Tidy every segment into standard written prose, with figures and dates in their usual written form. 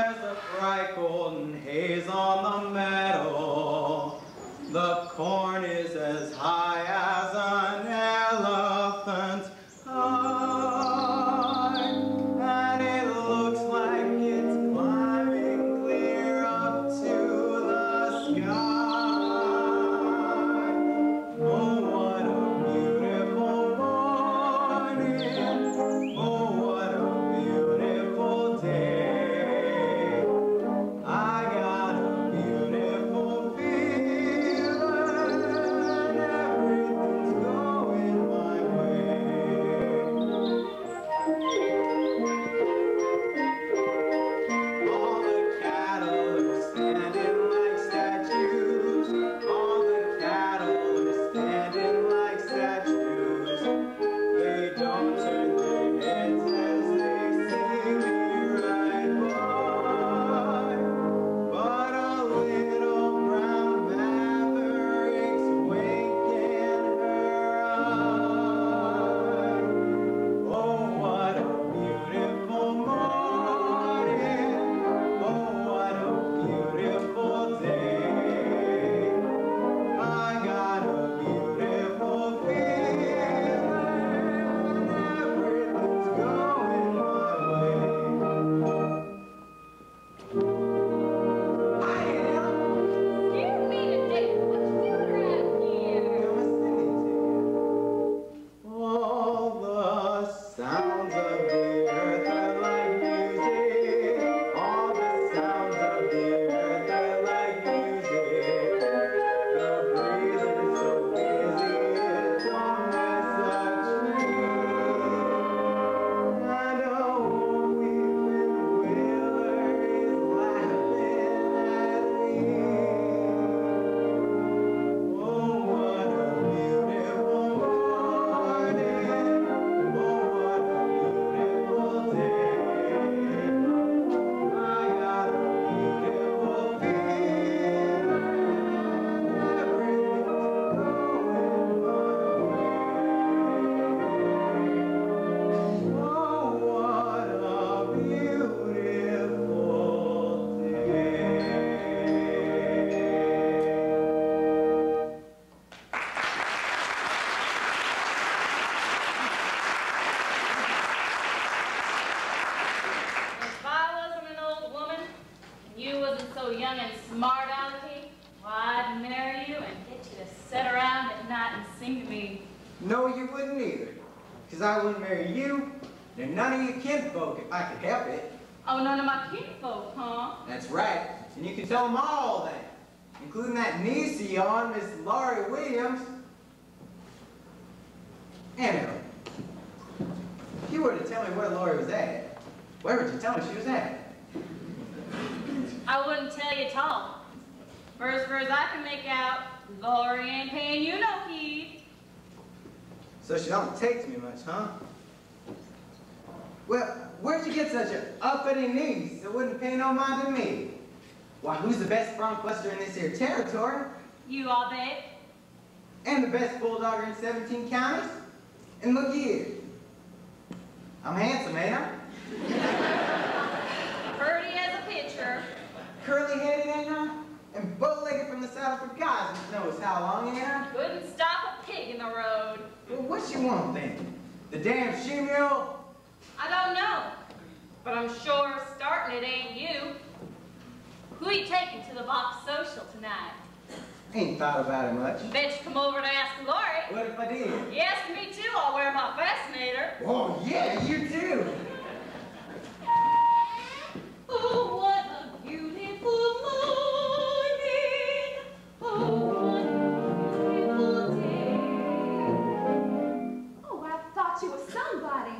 there's a bright golden haze on the meadow. The corn is as high as an elephant's high, and it looks like it's climbing clear up to the sky. Oh, what a beautiful morning. Oh, what a beautiful day. I got a beautiful feeling. Everything's going my way. All the cattle are standing like statues. All the cattle are standing like statues. They don't turn their heads as they see me ride by. But a little brown maverick's winking her eye. Oh, what a beautiful morning. Oh, what a beautiful day. I got a beautiful feeling. Everything's going my way. Hi, Anna. Excuse me today. What you doing around here? Come and sing to you. All the sounds of the earth are like music. All the sounds of the earth are like music. The breeze is so busy it don't miss a tree. And a weeping willow is laughing at me. Oh, what a beautiful morning. Oh, what a beautiful day. I got a beautiful feeling. Everything's going my way. Oh, what a beautiful day. If I wasn't an old woman, and you wasn't so young and smart alecky, why, I'd marry you and get you to sit around at night and sing to me. No, you wouldn't either. Because I wouldn't marry you, and none of your kinfolk if I could help it. Oh, none of my kinfolk, huh? That's right. And you can tell them all that, including that niece of yours, Miss Laurie Williams. Anna, if you were to tell me where Laurie was at, where would you tell me she was at? I wouldn't tell you at all. For as far as I can make out, Lori ain't paying you no heed. So she don't take to me much, huh? Well, where'd you get such an uppity niece that wouldn't pay no mind to me? Why, who's the best bronc buster in this here territory? You, I'll bet. And the best bulldogger in 17 counties? And look here. I'm handsome, ain't I? Pretty as a picture. Curly-headed, ain't I? And bow-legged from the saddle for God knows how long, ain't I? Couldn't stop a pig in the road. Well, what you want then? The damn she-mule? I don't know, but I'm sure starting it ain't you. Who you taking to the box social tonight? Ain't thought about it much. Bet you come over to ask Lori. What if I did? You ask me too, I'll wear my fascinator. Oh, yeah, you do. Oh, what a beautiful morning. Oh, what a beautiful day. Oh, I thought you were somebody.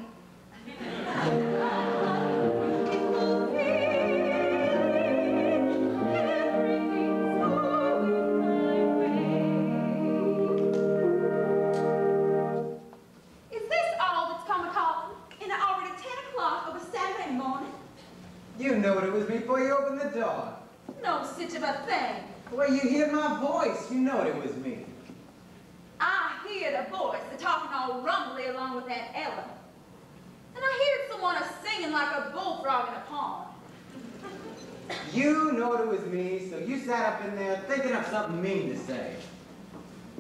Is this all that's come a calling? And it already 10 o'clock of a Saturday morning? You knowed it was me before you opened the door. No such of a thing. Well, you hear my voice. You knowed it was me. I hear the voice talking all rumbly along with that Ella. And I heard someone singing like a bullfrog in a pond. You know it was me, so you sat up in there thinking of something mean to say.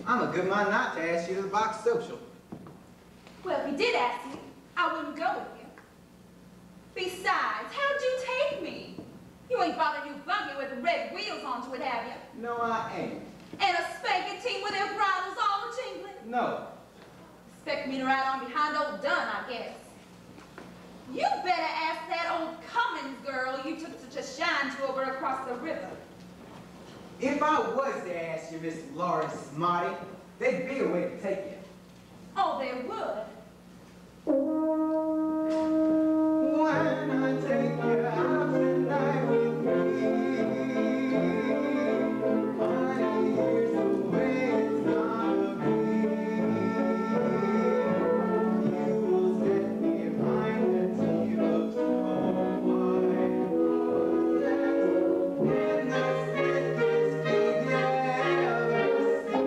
I'm a good mind not to ask you to the box social. Well, if you did ask me, I wouldn't go with you. Besides, how'd you take me? You ain't bought a new buggy with red wheels onto it, have you? No, I ain't. And a spanking team with their bridles all jingling? No. Expect me to ride on behind old Dunn, I guess. You better ask that old Cummins girl you took such a shine to over across the river. If I was to ask you, Miss Laura Smarty, there'd be a way to take you. Oh, there would. When I take you out tonight with me, honey, here's the way it's gonna be. You will set me behind the team of snow white roses in the slickest gig you ever see.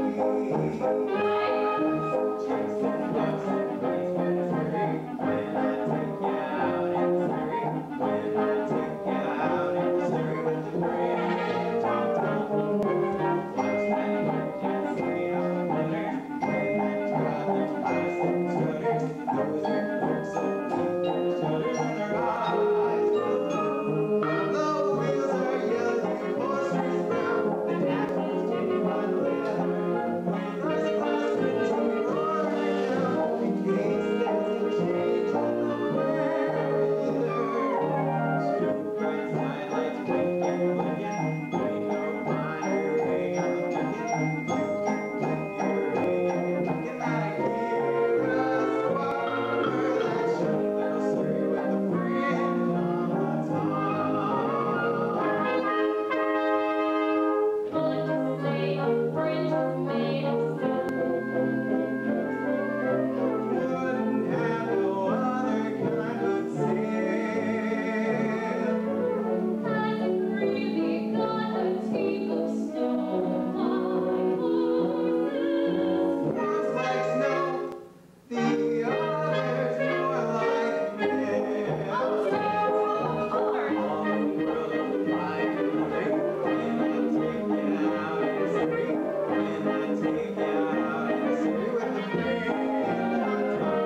Chicks and ducks and grease when it's hurry, when I take you out in Surrey, when I take you out in Surrey with the bridge on top of the roof, watch that engine see how it mutters, when that traveling bus stutters, those are folks so deep in the shutters and their eyes will blue. The wheels are yellow, the upholstery's brown, the dashboard's genuine leather, with us clustering to roaring down, in case there's a change on the weather. Two bright sidelights blinking, blinking, we know my ring on the beacon. You can keep your ring and thinking that I hear us walk over that shiny little Surrey with the fringe on the top. Well, to say a fringe was made of silk. Wouldn't have no other kind of sail. Has it really got a teeth of snow white horses? One's like snow, the other's more like milk. Oh, stand hard. All the world will find you free when I take you out in Surrey, when I take you out in Surrey with the fringe on top.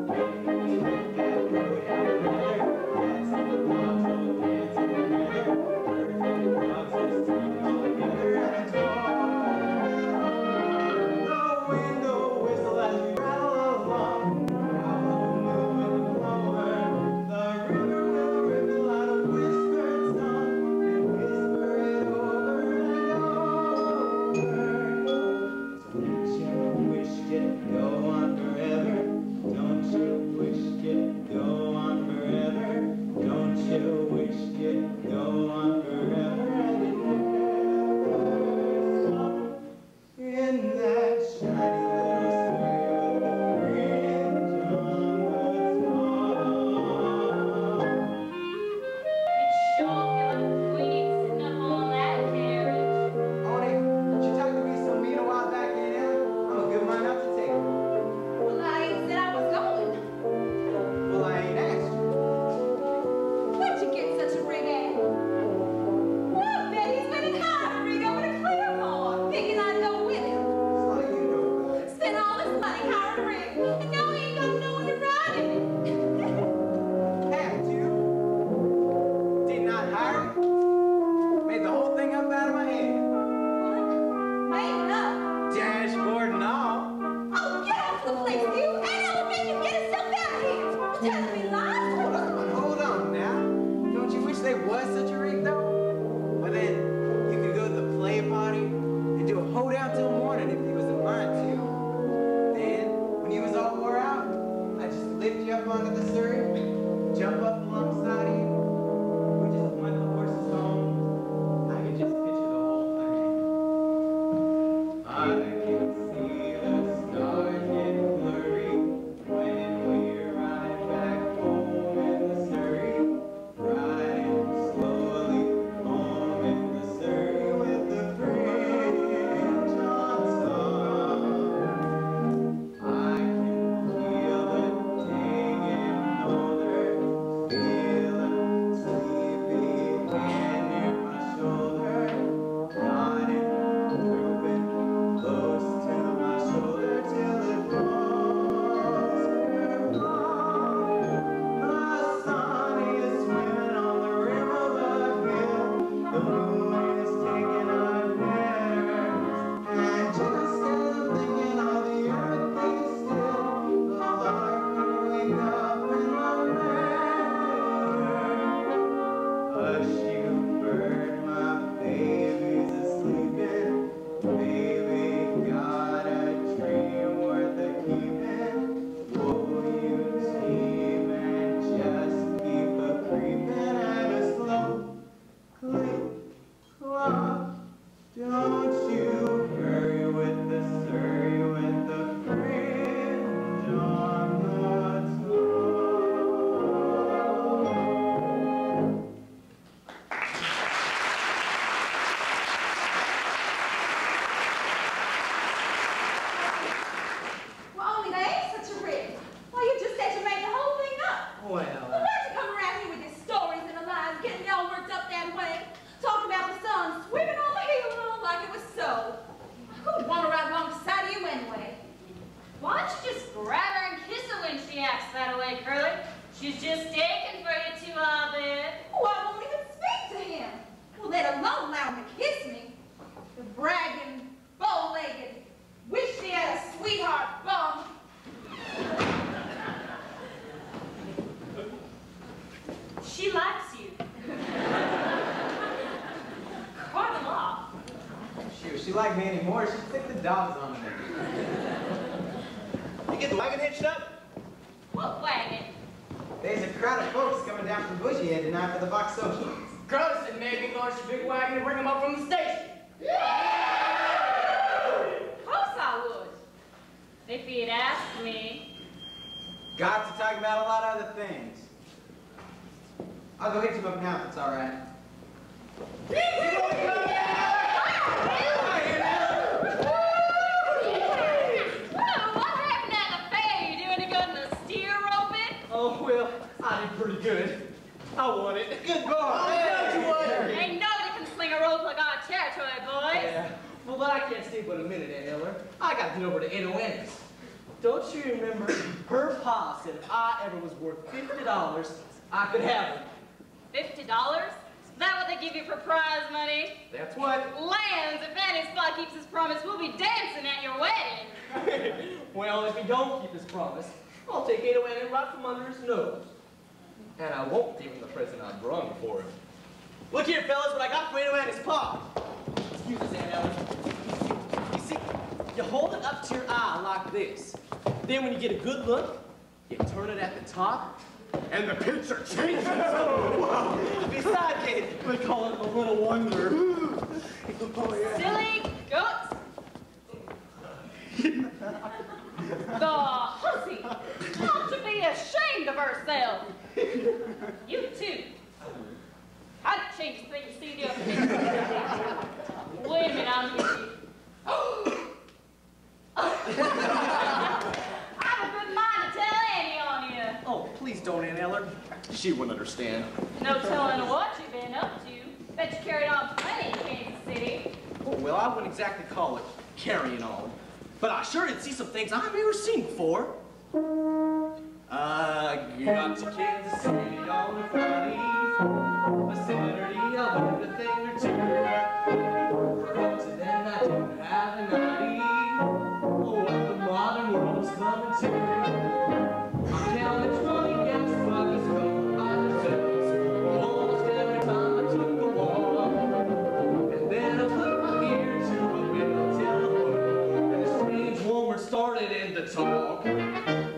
When we hit that road out together, that's the dogs all dancing together, perfect dogs all singing all together at the door. The window whistle as we rattle along, howl the moon with the blower. The river will ripple out a whispered song and whisper it over and over. Don't you wish you'd go on forever? Don't you wish you'd go on forever? Don't you wish you'd go on forever and it never stop? In that shiny little Surrey with the fringe on the top. It's sure got Queenie sitting up on that carriage. Oni, she talked to me so mean a while back in here. I'm a good mind not to take it. Well, I ain't said I was going. Well, I ain't asked you. Where'd you get such a rig at? Well, Betty's winning hard to rig over to Claremore, thinking I'd go with him. That's all you know about it. Spent all this money hiring a rig, and now he ain't got no one to ride in it. Have to. Did not hire it. Made the whole thing up out of my head. Made it up. Dashboard and all. Oh, get off the place, you, and I'll make you get yourself out of here. You're telling me lies. Hold on now. Don't you wish there was such a rig though? Well then, you could go to the play party and do a hoedown till morning if you was in mind to. Then, when you was all wore out, I'd just lift you up onto the Surrey, jump up alongside of you, we just went the horses home. I could just picture the whole thing. I can see the stars getting blurry when we ride back home in the Surrey, riding slowly If she liked me anymore, she'd stick the dogs on me. You get the wagon hitched up? What wagon? There's a crowd of folks coming down from Bushy Head tonight for the Box Social. Curtis said maybe launch a big wagon and bring them up from the station. Of course I would. If he'd asked me. Got to talk about a lot of other things. I'll go hit you up now if it's all right. Oh, well, I did pretty good. I won it. Good boy. Hey. Ain't nobody can sling a rope like our territory, boys. Yeah. Well, but I can't stay but a minute, Aunt Eller. I gotta get over to NON's. Don't you remember, her pa said if I ever was worth $50, I could have her. $50? Is that what they give you for prize money? That's what. Lands, if Annie's spot keeps his promise, we'll be dancing at your wedding. Well, if he don't keep his promise, I'll take Aunt Eller right from under his nose. And I won't give him the present I brung for him. Look here, fellas, what I got for Aunt Ellen's pa. Excuse us, Aunt Eller. You see, you hold it up to your eye like this. Then when you get a good look, you turn it at the top, and the picture changes. Besides, we call it the little wonder. Oh, yeah. Silly goats. The hussy ought to be ashamed of herself. You too. I'd change the thing to see the other thing. Wait a minute, I'll get you. I have a good mind to tell Annie on you. Oh, please don't, Aunt Eller. She wouldn't understand. No telling what you've been up to. Bet you carried on plenty in Kansas City. Oh, well, I wouldn't exactly call it carrying on. But I sure did see some things I've never seen before. I got to Kansas City on a Friday, a Saturday, I'll learn a thing or two. But then I didn't have an idea what the modern world's coming to. I counted 20 gas buckets going by themselves almost every time I took a walk. And then I put my ear to a window telephone, and the strange woman started in to talk.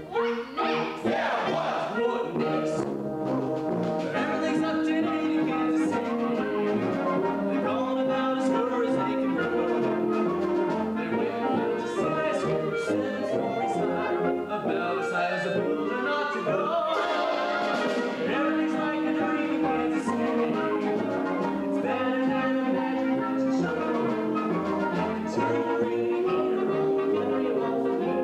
What next? Yeah, what next? Everything's up to date in Kansas City. They're going about as far as they can go. They went to skyscrapers, 7 stories high, about as high as a building ought to go. Everything's like a dream in Kansas City. It's better than a magic show. You can turn the radio on, play off the beat.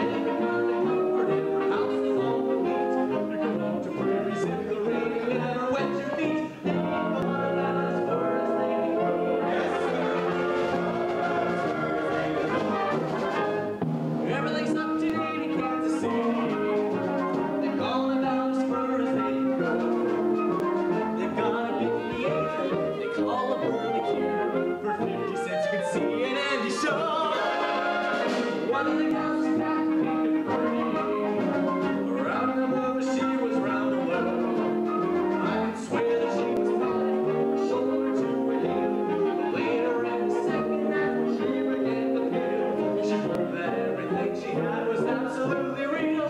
Every kind of comfort, every house is on the beat. You can walk to prairies in the rain, you never wet your feet. They ain't gonna let us far as they can go. Everything's up to date in Kansas City. They're going about as far as they can go. They've got a big theater they call a barbecue. For 50 cents you can see an Andy show. One of the gals was back making pretty. Around the movie she was round the world. I could swear that she was riding from a shoulder to a hill. Later in the second act she began to feel. She proved that everything she had was absolutely real.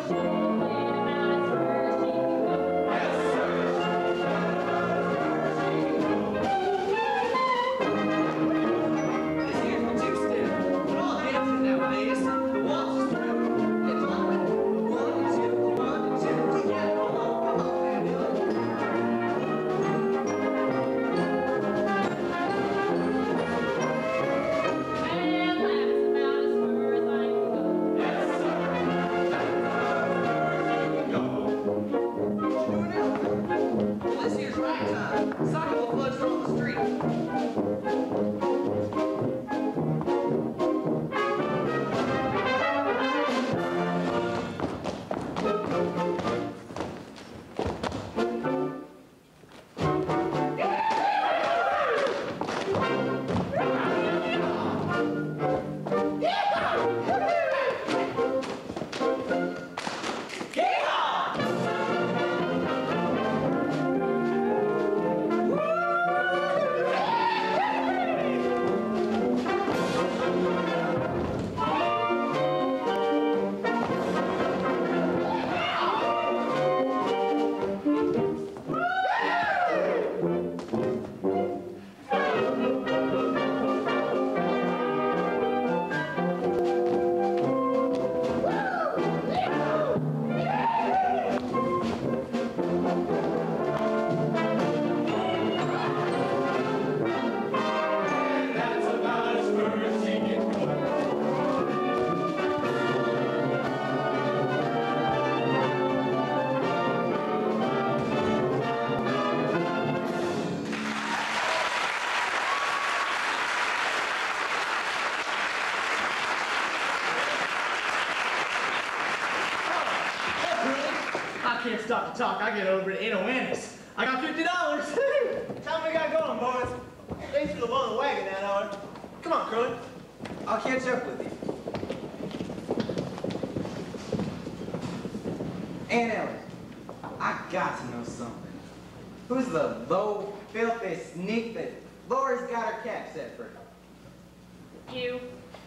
This here's the two-step. We're all dancing nowadays. The waltz is through. It's on. 1 and 2, 1 and 2. Yeah, come on, man, do it. And that's about as far as I can go. Yes, sir. Go. Well, this here's ragtime. Cycle floods are on the street. about the talk, I get over it in awareness. I got $50. Time we got going, boys. Thanks for the loan of the wagon that hour. Come on, Curly. I'll catch up with you. Aunt Ellen, I got to know something. Who's the low, filthy sneak that Laura's got her cap set for? You.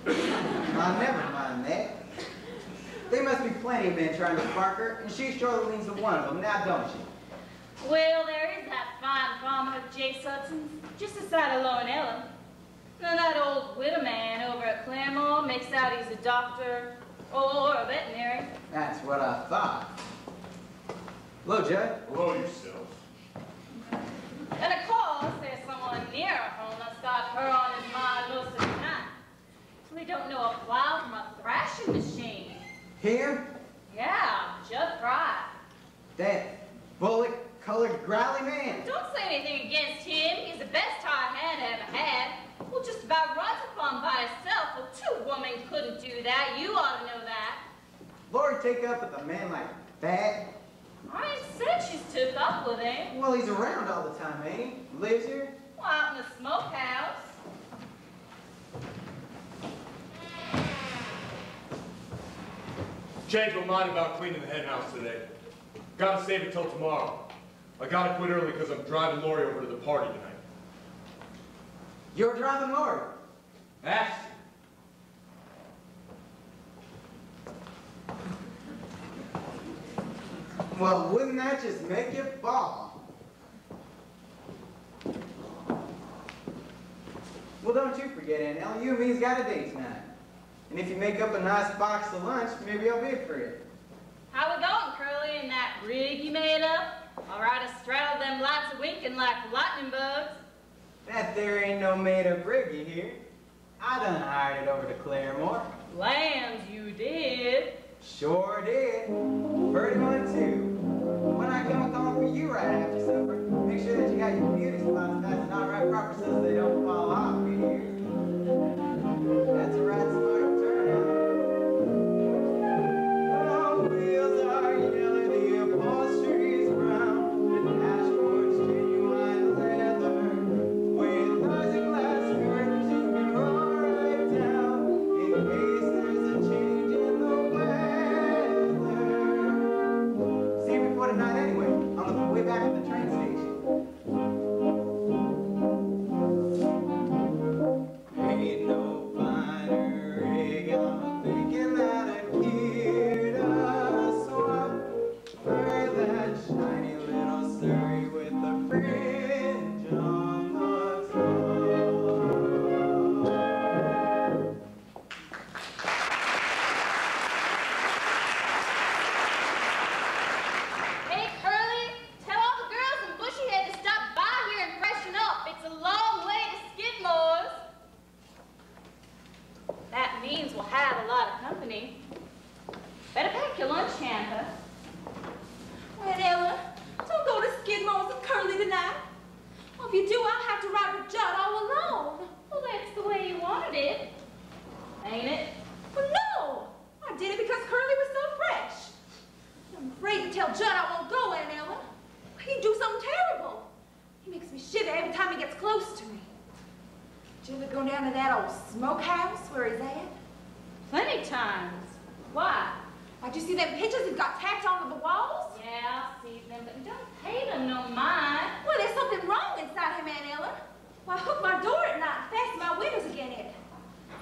Never mind that. There must be plenty of men trying to spark her, and she surely leans to one of them, now don't she? Well, there is that fine farmer of J. Sutton's, just aside of Lauren Ellen. And that old widow man over at Claremore makes out he's a doctor or a veterinary. That's what I thought. Hello, Judd. Hello yourself. And of course, there's someone near her home that's got her on his mind most of the time. We don't know a plow from a thrashing machine. Here? Yeah, Judd Fry. That bullet-colored growly man. Don't say anything against him. He's the best hard hand I ever had. Well, just about runs upon by himself. Well, two women couldn't do that. You ought to know that. Lori take up with a man like that? I ain't said she's took up with him. Well, he's around all the time, ain't he? Lives here? Well, out in the smokehouse. Changed my mind about cleaning the hen house today. Gotta save it till tomorrow. I gotta quit early because I'm driving Lori over to the party tonight. You're driving Lori? Ask. Well, wouldn't that just make you fall? Well, don't you forget, Aunt Ellen, you and me's got a date tonight. And if you make up a nice box of lunch, maybe I'll bid for it. How we going, Curly, in that rig you made up? All right, I straddle them lights a-winking like lightning bugs. That there ain't no made-up riggy here. I done hired it over to Claremore. Lambs, you did. Sure did. Birdie one, too. When I come calling for you right after supper, make sure that you got your beauty spots fastened on right proper so they don't fall off here. That's a right smart turnout. The wheels are yellow, the upholstery's brown, the dashboard's genuine leather. With plexiglass curtains you can roll right down in case there's a change in the weather. See you before tonight anyway, on the way back to the train station. Ain't no finer rig, I'm thinking that I'd get a swap for that shiny little Surrey with the fringe on the top. Hey, Curly, tell all the girls in Bushyhead to stop by here and freshen up. It's a long way to Skidmore's. That means we'll have a lot of company. Better pack your lunch hamper. Aunt Ella, don't go to Skidmore's with Curly tonight. Well, if you do, I'll have to ride with Judd all alone. Well, that's the way you wanted it, ain't it? Well, no! I did it because Curly was so fresh. I'm afraid to tell Judd I won't go, Aunt Ella. He'd do something terrible. He makes me shiver every time he gets close to me. Did you ever go down to that old smokehouse where he's at? Plenty times. Why? Did you see them pictures he's got tacked onto the walls? Yeah, I see them, but don't pay them no mind. Well, there's something wrong inside him, Aunt Ella. Well, I hook my door at night and fasten my windows again in.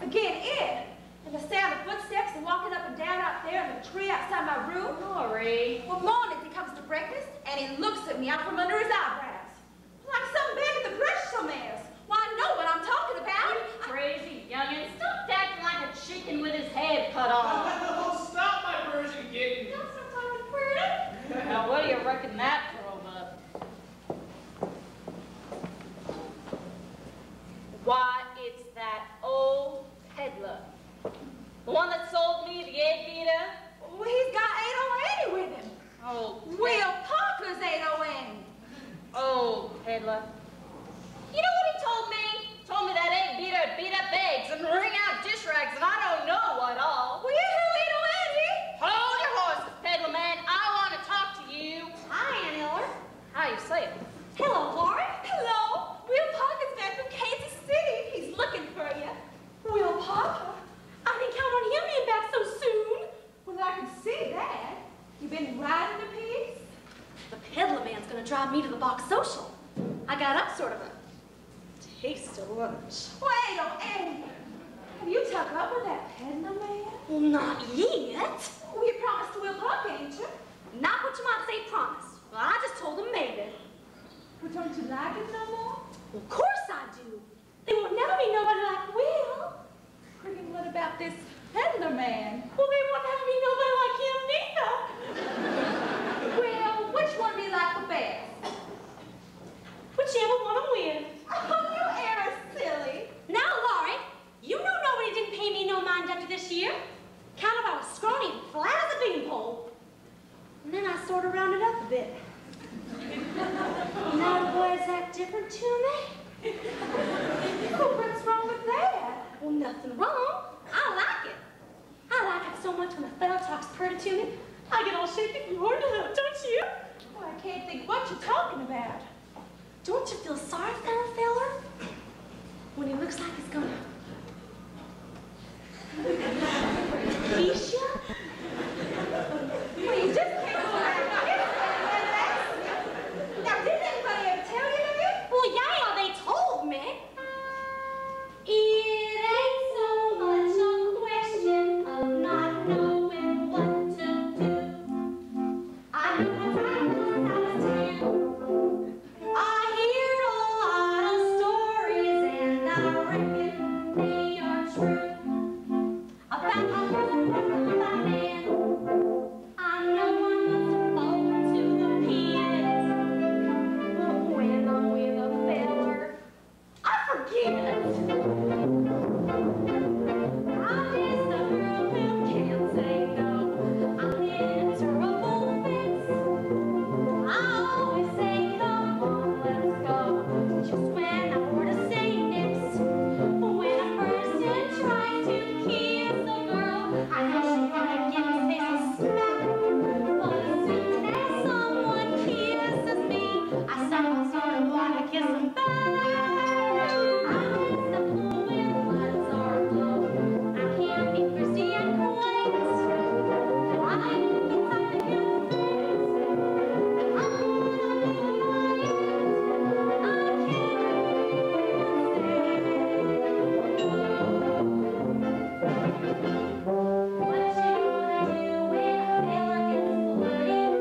And the sound of footsteps and walking up and down out there in the tree outside my room. Lori. Well, mornings he comes to breakfast and he looks at me out from under his eyebrows. Like some back in the brush somewhere. Well, I know what I'm talking about. Crazy youngin', stop acting like a chicken with his head cut off. Oh, stop my Persian kitten. Don't stop talking pretty. Now, what do you reckon that drove up? taste of lunch. Wait, oh, Annie. Have you tucked up with that peddler man? Well, not yet. Well, you promised to whip up, ain't you? Not what you might say promise. Well, I just told him maybe. Well, don't you like it no more? Well, of course I do. There won't never be nobody like Will. Cricket, what about this peddler man? Well, there won't never be nobody like him neither. Well, which one do you like the best? Whichever one will win. Oh, you are silly. Now, Laurie, you know nobody didn't pay me no mind after this year. Kind of I was scrawny and flat as a beanpole. And then I sort of rounded up a bit. Now the boys act different to me. Well, what's wrong with that? Well, nothing wrong. I like it. I like it so much when a fellow talks pretty to me. I get all shaky from horn to lip, don't you? Well, I can't think what you're talking about. Don't you feel sorry for a feller when he looks like he's gonna kiss you? Well, you just can't go around kissing. Now, didn't anybody ever tell you that? Well, yeah, they told me. It ain't so much a question of not knowing what to do. I know what's right when I was 10. I heard a lot of stories and I reckon they are true. About how girls are broken by men. I know I must have fallen to the pit. But when I'm with a feller, I forget. I'm just a girl who can't say no. I'm in a terrible fix. I always say, come on, let's go. Just when I were to say nix. When a person tries to kiss a girl, I know she's gonna give his face a smack. But as soon as someone kisses me, I somehow sort of want to kiss them back. I'm just a fool when floods are low. I can't be thirsty and quiet. I can be tired of your face. I'm gonna be quiet. I can't say. What you gonna do when a fella gets flirty? Certainly flirty.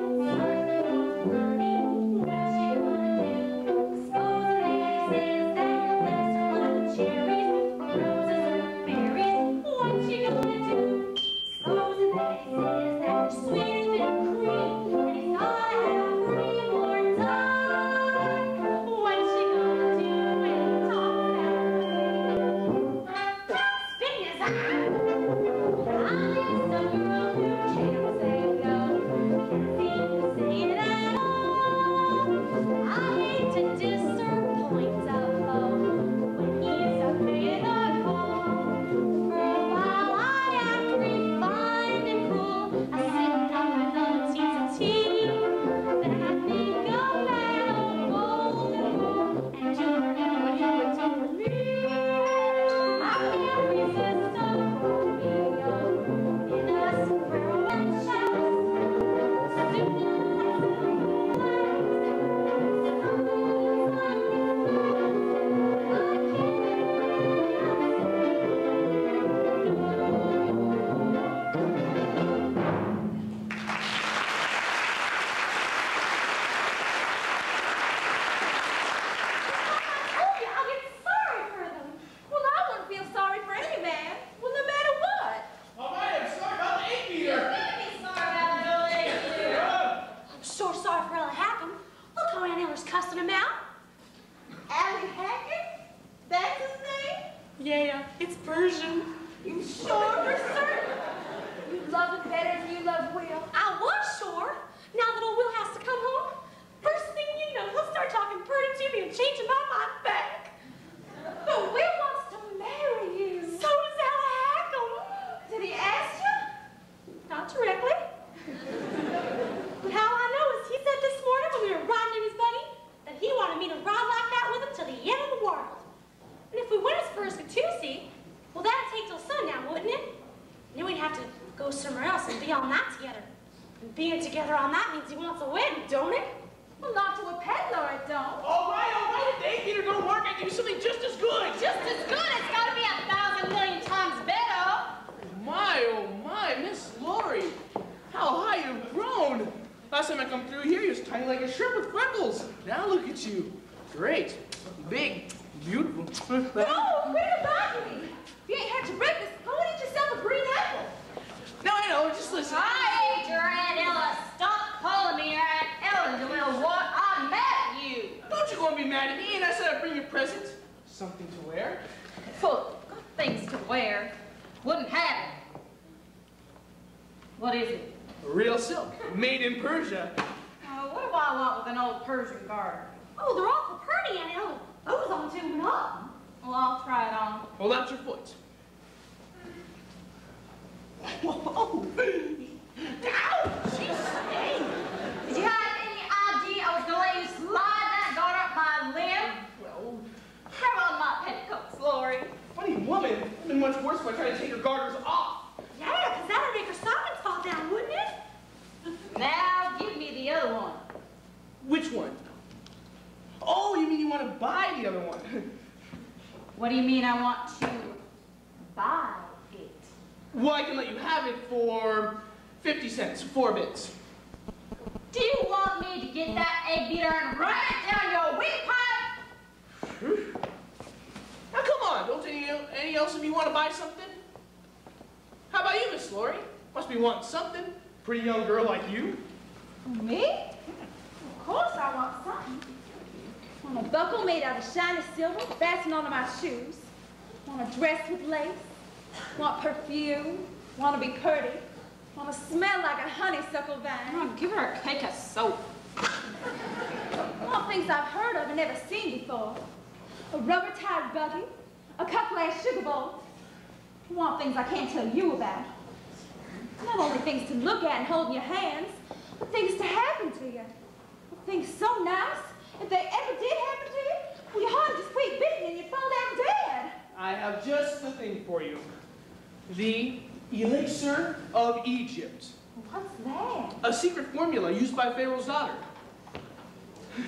What you gonna do? Suppose a lady says that your lips are like cherries, or roses or berries. What you gonna do? Suppose a lady says that you're sweeter than cream, and he's gotta have cream or die. What you gonna do when he talks about spit in his eye? I'm just a girl who can't say no, can't seem to say it at all. I hate to disappoint a foe when he's a paying a call. For a while I act refined and cool, I sit on my little teens of tea. Then I think of that old golden rule and do for him what he would do for me. I can't resist a Romeo in a sombrero and chaps. Soon I'll get sorry for them. Well, I wouldn't feel sorry for any man. Well, no matter what. All right, I'm sorry about the 8-meter. I'm sure sorry for Ella Hackham. Look how Aunt Eller's cussing him out. Allie Hackett? That's his name? Yeah, it's Persian. You sure for certain? You love him better than you love Will. I was sure. Now that old Will has to come home, first thing you know, he'll start talking pretty to me and changing my mind back. But Will wants to marry you. So does Ella Hackham. Did he ask you? Not directly. But how I know is he said this morning when we were riding in his buggy that he wanted me to ride like that with him till the end of the world. And if we went as far as Catoosie, well, that'd take till sundown, wouldn't it? And then we'd have to go somewhere else and be all night together. And being together all night means he wants a wedding, don't it? Well, not to a peddler, it don't. All right, if the 8-meter don't work, I can do something just as Now look at you. Great. Big. Beautiful. No, quit about me. If you ain't had your breakfast, go and eat yourself a green apple. No, I know. Just listen. I ain't your Aunt Ella. Stop calling me your Aunt Ella, you little what? I'm mad at you. Don't you go and be mad at me. And I said I'd bring you a present. Something to wear. Full of things to wear. Wouldn't have it. What is it? Real silk. Made in Persia. What do I want with an old Persian garter? Oh, they're awful pretty, Aunt Ella. Those on too long. Well, I'll try it on. Hold out your foot. Whoa! Ow! Jeez! Did you have any idea I was going to let you slide that garter up my limb? Well, Grab on my petticoats, Lori. funny woman. It'd been much worse if I tried to take her garters off. Yeah, because that'd make her stockings fall down, wouldn't it? Now, give me the other one. Which one? Oh, you mean you want to buy the other one? What do you mean I want to buy it? Well, I can let you have it for 50 cents, 4 bits. Do you want me to get that egg beater and run it down your windpipe? Now, come on. Don't any else of you want to buy something? How about you, Miss Lori? Must be wanting something. Pretty young girl like you. Me? Of course I want something. I want a buckle made out of shiny silver fastened onto my shoes. Want a dress with lace. Want perfume. Want to be pretty. Want to smell like a honeysuckle vine. Oh, give her a cake of soap. Want things I've heard of and never seen before. A rubber-tied buggy. A cup-glass sugar bowl. Want things I can't tell you about. Not only things to look at and hold in your hands, but things to happen to you. Things so nice, if they ever did happen to you, well, your heart just quit beating and you'd fall down dead. I have just the thing for you. The elixir of Egypt. What's that? A secret formula used by Pharaoh's daughter.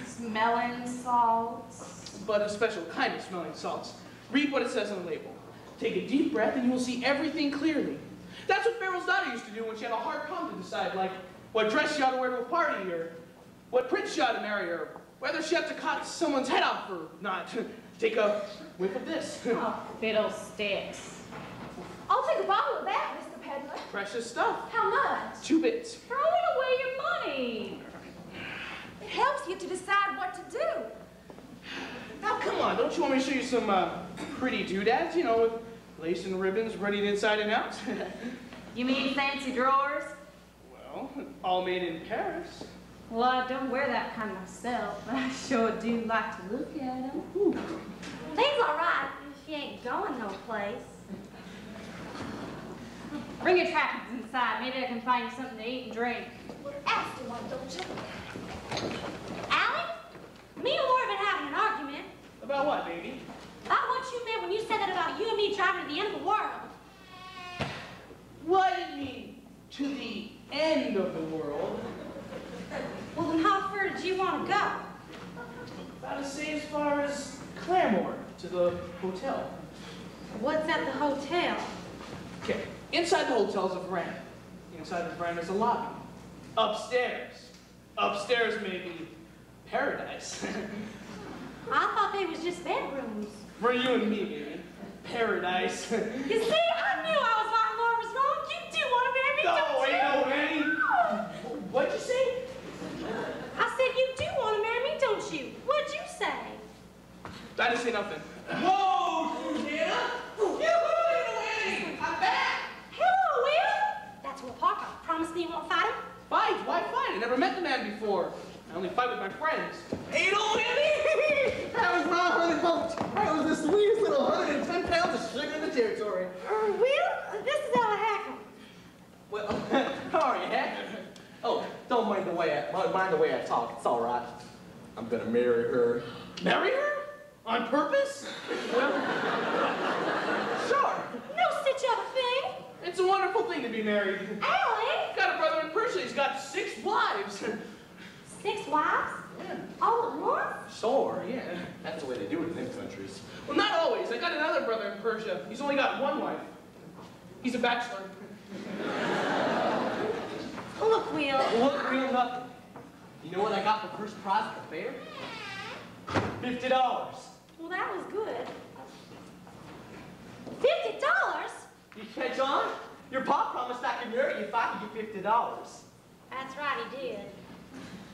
Smelling salts. But a special kind of smelling salts. Read what it says on the label. Take a deep breath and you will see everything clearly. That's what Pharaoh's daughter used to do when she had a hard problem to decide, like what dress she ought to wear to a party, or what prince she ought to marry, or whether she ought to cut someone's head off or not. Take a whiff of this. Oh, fiddlesticks. I'll take a bottle of that, Mr. Peddler. Precious stuff. How much? 2 bits. Throwing away your money. It helps you to decide what to do. Now, come on. Don't you want me to show you some pretty doodads, you know, with lace and ribbons running inside and out? You mean fancy drawers? Well, all made in Paris. Well, I don't wear that kind myself, but I sure do like to look at them. Things all right. She ain't going no place. Bring your trappings inside. Maybe I can find you something to eat and drink. Well, ask her one, don't you? Alex, me and Laura have been having an argument About what, baby? about what you meant when you said that about you and me driving to the end of the world. What do you mean, to the end of the world? Well, then how far did you want to go? About to say as far as Claremore, to the hotel. What's at the hotel? Okay, inside the hotel is a veranda. Inside the veranda is a lobby. Upstairs may be paradise. I thought they was just bedrooms. For you and me, baby. Paradise. You see, I knew I was right, Laura was wrong. You do want to marry me, don't you? No, Annie. What'd you say? I said you do want to marry me, don't you? What'd you say? I didn't say nothing. Whoa, Susanna! Annie! I'm back! Hello, Will. That's Will Parker. Promise me you won't fight him? Fight? Why fight? I never met the man before. I only fight with my friends. Hey, Annie! That was my honey bunch. That was the sweetest little 110 pounds of sugar in the territory. Will, this is Ella Hackam. Well, how are you, Hack? Oh, don't mind the way I talk. It's all right. I'm gonna marry her. Marry her? On purpose? Well, sure. No such other thing. It's a wonderful thing to be married. Alex. Got a brother in Persia. He's got 6 wives. 6 wives? Yeah. All at once? Sure, yeah. That's the way they do it in them countries. Well, not always. I got another brother in Persia. He's only got 1 wife. He's a bachelor. Look, Will. Look, real nothing. You know what I got for first prize at the fair? $50. Well, that was good. $50? You catch on? Your pa promised I could marry you if I could get $50. That's right, he did.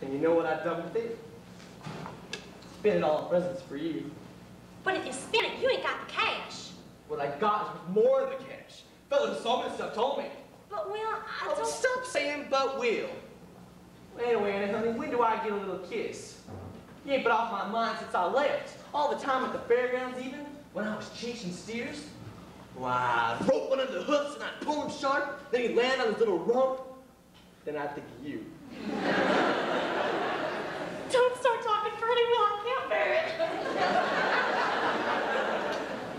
And you know what I've done with it? Spent it all on presents for you. But if you spin it, you ain't got the cash. What I got is worth more than the cash. Fellas who saw me and stuff told me. But, Will, I Oh, don't... stop saying but will. Anyway, Annie, honey, when do I get a little kiss? You ain't been off my mind since I left. All the time at the fairgrounds even, when I was chasing steers. Why, I'd rope one of the hoofs and I'd pull him sharp, then he'd land on his little rump. Then I'd think of you. Don't start talking, Freddie, Will. I can't bear it.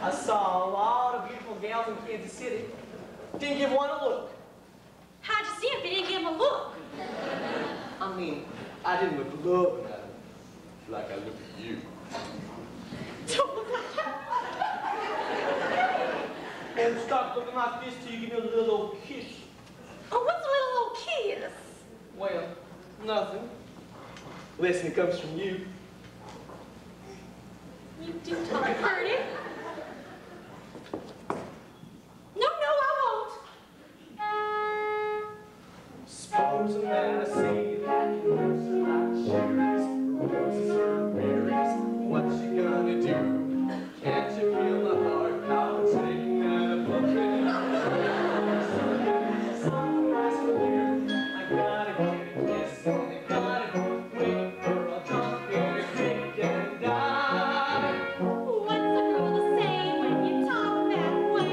I saw a lot of beautiful gals in Kansas City. Didn't give one a look. How'd you see him if you didn't give him a look? I mean, I didn't look loving at him like I look at you. Don't look like that. And stop looking like this till you give me a little old kiss. Oh, what's a little old kiss? Well, nothing. Listen, it comes from you. You do talk pretty. No, I won't. Supposing that I see that you looks like cherries, roses or berries, what you gonna do? Can't you feel the heart palpitating at a bumping? I gotta get a kiss and I gotta wait, or I'll jump in a creek and die. What's a girl to say when you talk that way?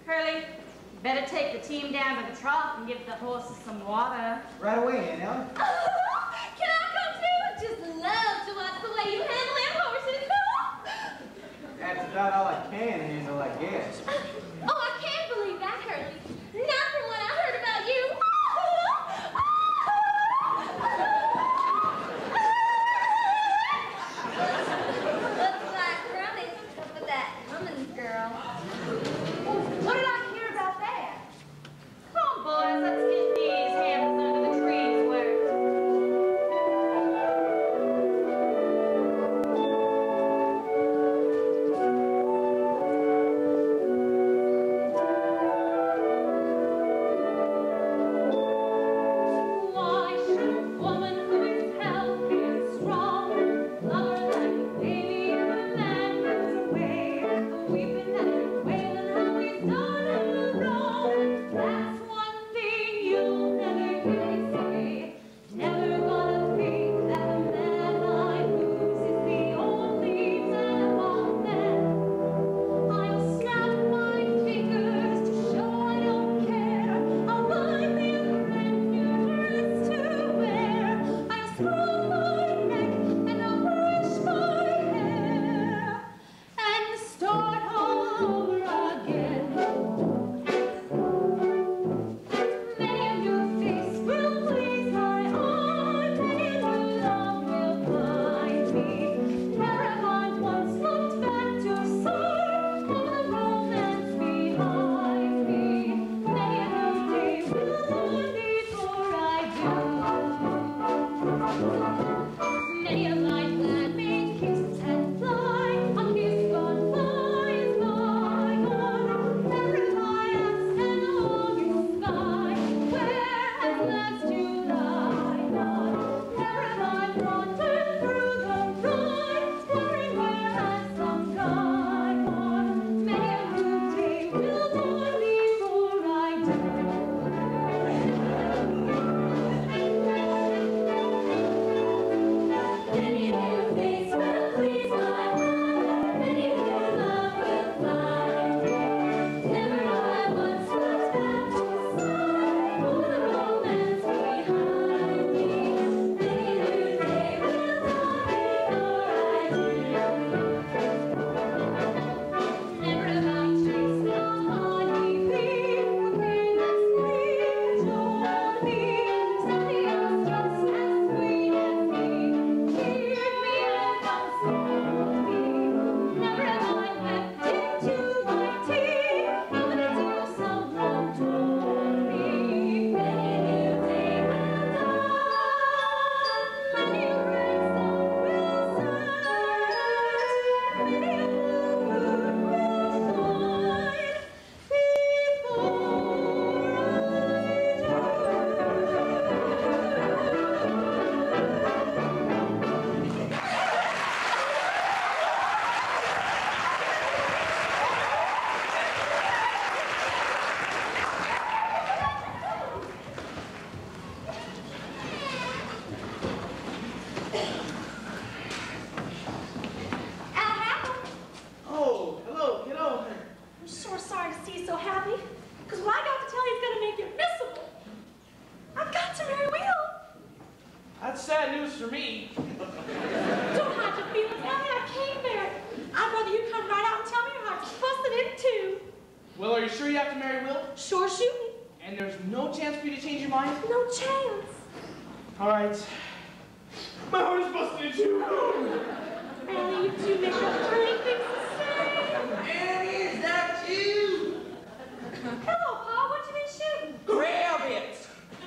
Curly, better take the team down to the trough and give the horses some water. Right away, Aunt Ellen. Can I come too? Just love to watch the way you handle them horses. That's about all I can handle, I guess. Oh, I can't believe that, Curly. Not from what I heard about you. Looks like Curly's with that Cummins girl. What did I hear about that? Come on, boys, let's get these hammers under the trees worked. happy, because what I got to tell you is going to make you miserable. I've got to marry Will. That's sad news for me. Don't hide your feelings, Ellie. I can't bear it. I'd rather you come right out and tell me your heart's busted in two. Well, are you sure you have to marry Will? Sure shooting. And there's no chance for you to change your mind? No chance. All right. My heart is busted in two. Ellie, you two make up pretty things to say. Annie, is that you? Hello, Pa. What you been shooting? Rabbits.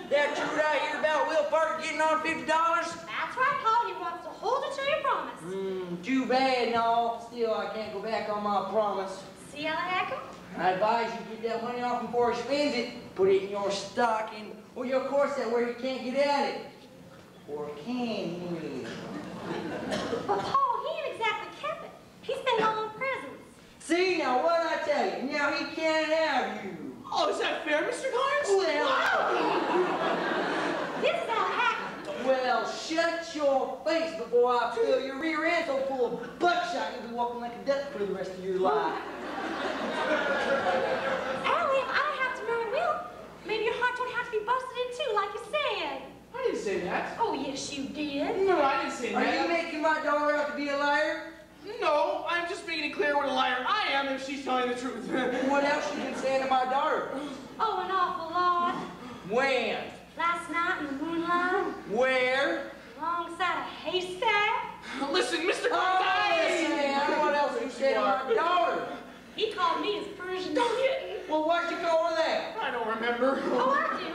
That truth I hear about Will Parker getting on $50? That's right, Pa. He wants to hold you to your promise. Too bad and all. Still, I can't go back on my promise. See how that happened? I advise you get that money off him before he spends it. Put it in your stocking or your corset where he can't get at it. Or can he? But Pa, he ain't exactly kept it. He's been all in prisons. See, now what I tell you? Now he can't have you. Oh, is that fair, Mr. Carnes? This is how it happened. Well, shut your face before I fill your rear end so full of buckshot you'll be walking like a duck for the rest of your life. Ellie, I don't have to marry Will. Maybe your heart don't have to be busted in two like you said. I didn't say that. Oh, yes, you did. No, I didn't say Are that. you making my daughter out to be a liar? No, I'm just making it clear what a liar I am if she's telling the truth. What else you been saying to my daughter? Oh, an awful lot. When? Last night in the moonlight, Where? alongside a haystack. Listen, Mr. Oh, Carnes. Sam, what else you said to my daughter? He called me his Persian kitten. Well, what'd you call her that? I don't remember. Oh, I do.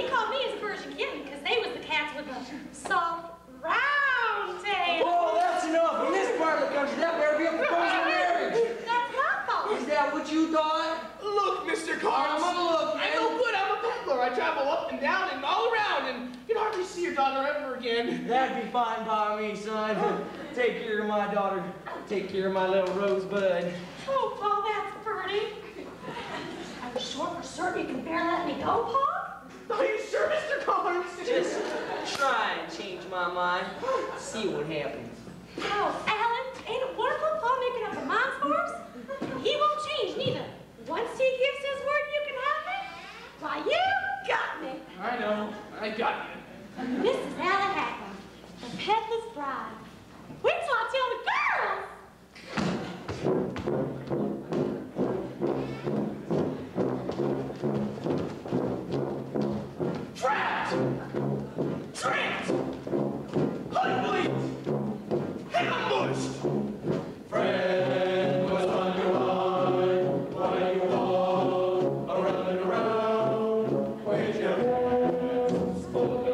He called me his Persian kitten because they was the cats with the soft, round tail. Oh, that's enough. In this part of the country, that better be a proposal marriage. That's my fault. Is that what you thought? Look, Mr. Carnes. I'm gonna look, man. I'm no good. I'm a peddler. I travel up and down and all around, and you can hardly see your daughter ever again. That'd be fine by me, son. Take care of my daughter. Take care of my little rosebud. Oh, Pa, that's pretty. Are you sure for certain you can bear letting me go, Pa? Are you sure, Mr. Carnes? Just try and change my mind. See what happens. Oh, Alan, ain't it wonderful Pa making up our minds for us? He won't change neither. Once he gives his word you can have me, why, you got me. I know. I got you. This is how it happened. The peddler's bride. Wait till I tell the girls. Trapped! Trapped! Holy ambushed! Friend, what's on your mind? Why you walk around and around with your hands full of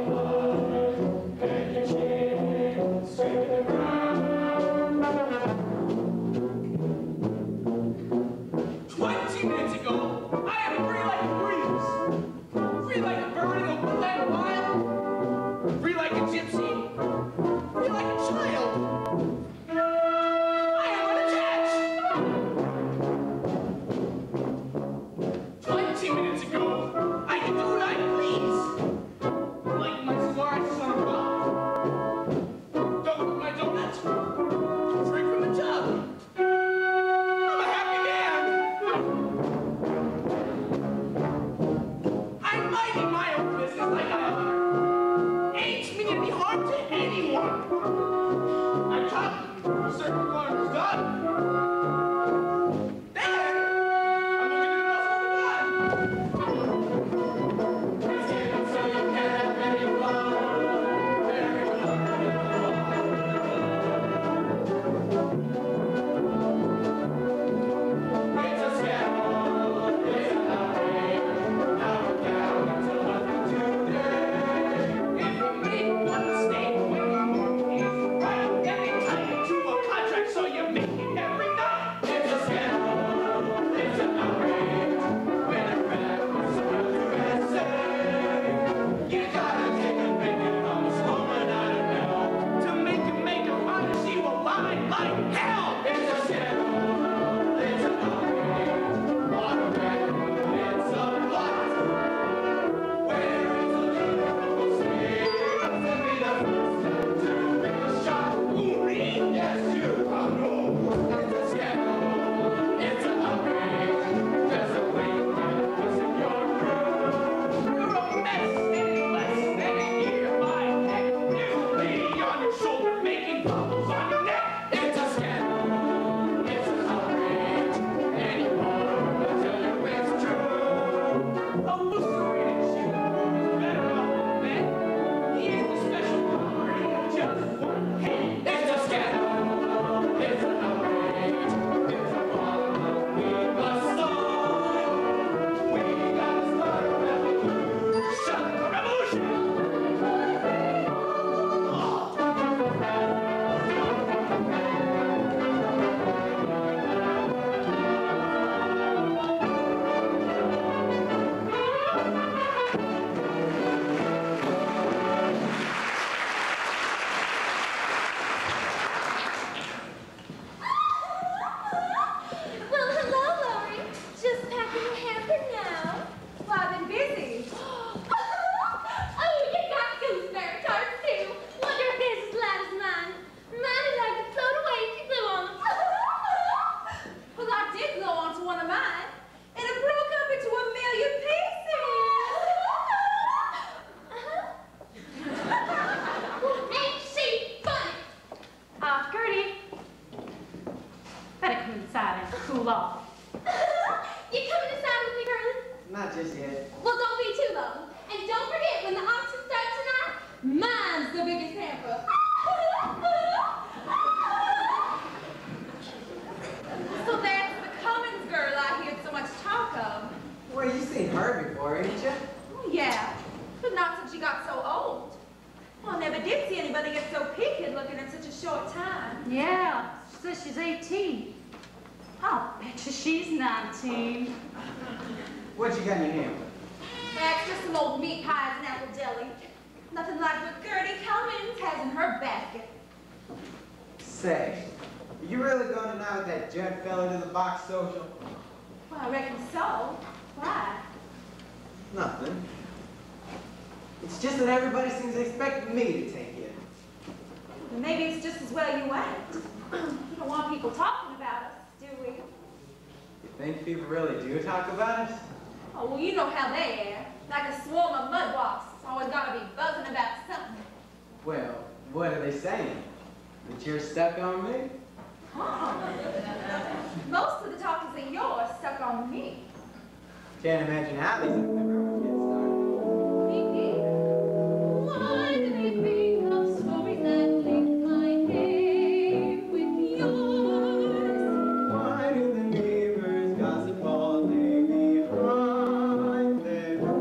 Not just yet. Well, don't be too long. And don't forget, when the auction starts tonight, mine's the biggest hamper. So that's the Cummins girl I heard so much talk of. Well, you've seen her before, ain't you? Oh, yeah, but not since she got so old. Well, I never did see anybody get so peaked looking in such a short time. Yeah, she says she's 18. I'll bet you she's 19. What you got in your hand? That's just some old meat pies and apple jelly. Nothing like what Gertie Cummins has in her basket. Say, are you really going tonight with that Judd fella to the box social? Well, I reckon so. Why? Nothing. It's just that everybody seems expecting me to take it. Well, maybe it's just as well you went. We don't want people talking about us, do we? You think people really do talk about us? Oh, well, you know how they are. Like a swarm of mud wasps. Always gotta be buzzing about something. Well, what are they saying? That you're stuck on me? Most of the talk is that you're stuck on me. Can't imagine how these ever get started. Me either. Why do they think of stories that link my name with yours? Why do the neighbors gossip all day behind their doors?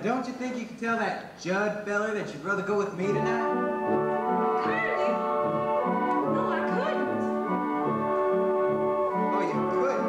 Don't you think you could tell that Judd feller that you'd rather go with me tonight? Curly? No, I couldn't. Oh, you couldn't?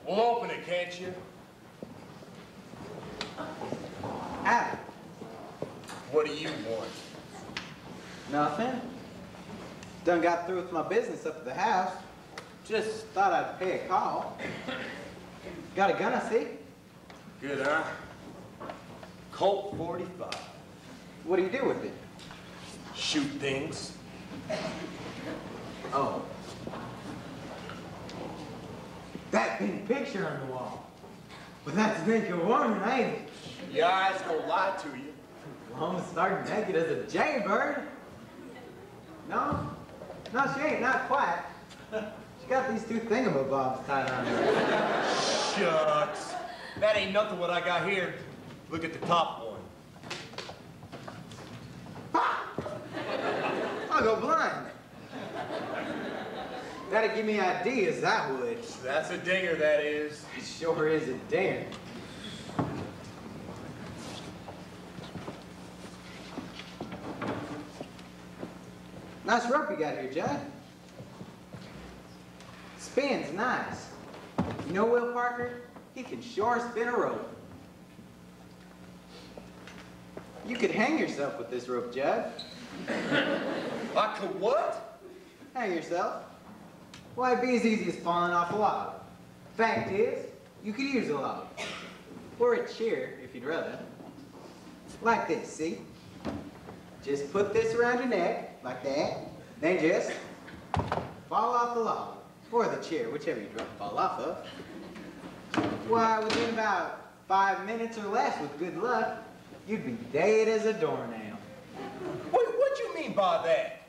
Well, open it, can't you? Adam. What do you want? Nothing. Done got through with my business up at the house. Just thought I'd pay a call. Got a gun, I see. Good, huh? Colt 45. What do you do with it? Shoot things. Oh. That big picture on the wall. Well, that's to make you warm, ain't it? Your eyes don't lie to you. Well, I'm starting naked as a jaybird. No? No, she ain't, not quite. She got these two thingamabobs tied on her. Shucks. That ain't nothing what I got here. Look at the top one. I'll go blind. That'd give me ideas, that would. That's a dinger, that is. It sure is a dinger. Nice rope you got here, Judd. Spins nice. You know Will Parker? He can sure spin a rope. You could hang yourself with this rope, Judd. I could what? Hang yourself. Why, it'd be as easy as falling off a log. Fact is, you could use a log. Or a chair, if you'd rather. Like this, see? Just put this around your neck, like that. Then just fall off the log. Or the chair, whichever you'd rather fall off of. Why, within about 5 minutes or less, with good luck, you'd be dead as a doornail. What you mean by that?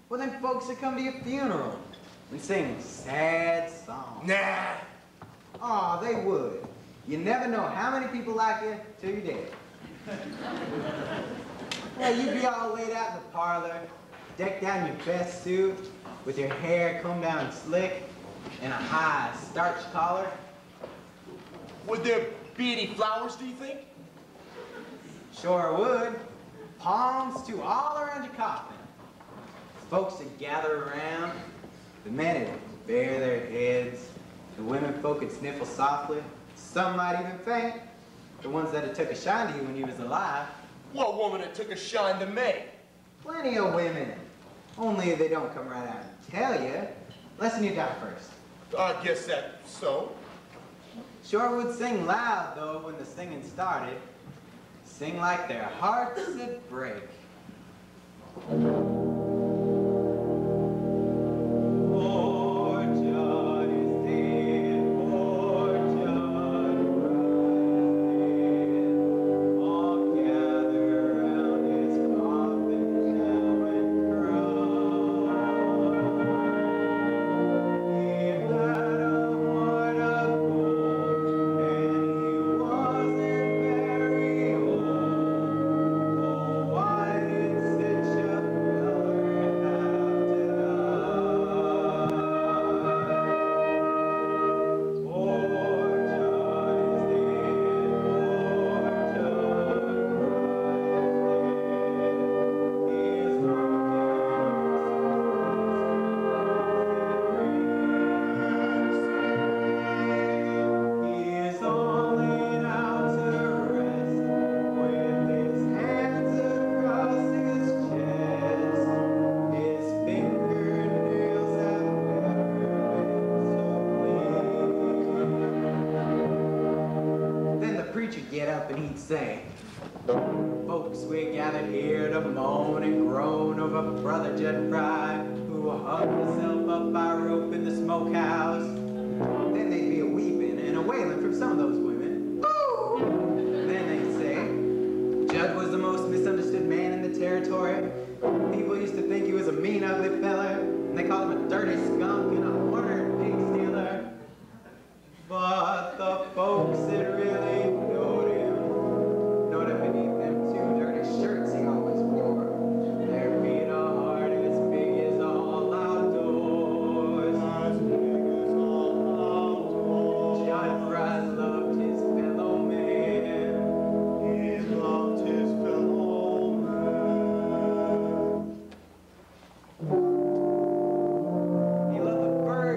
Well, them folks that come to your funeral and sing sad songs. Nah. Aw, they would. You never know how many people like you till you're dead. Well, you'd be all laid out in the parlor, decked out in your best suit, with your hair combed down slick, and a high starched collar. Would there be any flowers, do you think? Sure would. Palms too all around your coffin. Folks would gather around. The men would bare their heads. The women folk would sniffle softly. Some might even faint. The ones that had took a shine to you when you was alive. What woman that took a shine to me? Plenty of women. Only they don't come right out and tell you. Listen, you die first. I guess that's so. Sure would sing loud, though, when the singing started. Sing like their hearts would break. Poor John is dead, poor John rises. All gather round his coffin now and cry. He had a heart of gold, and he wasn't very old. Oh, why did such a feller have to die? Poor John is dead, poor John is dead. He is all laid out to rest, with his hands across his chest. His fingernails have never been so clean. Then the preacher'd get up and he'd say, folks, we gathered here to moan and groan over Brother Judd Fry, who hung himself up by rope in the smokehouse. Then they'd be a weeping and a wailing from some of those women. Boo! Then they'd say, Judd was the most misunderstood man in the territory. People used to think he was a mean, ugly feller, and they called him a dirty skunk and a horner pig stealer. But the folks that really knowed him beneath them two dirty shirts he always wore. Their feet a heart as big as all outdoors. As big as all outdoors. John Fry loved his fellow man. He loved his fellow man. He loved the birds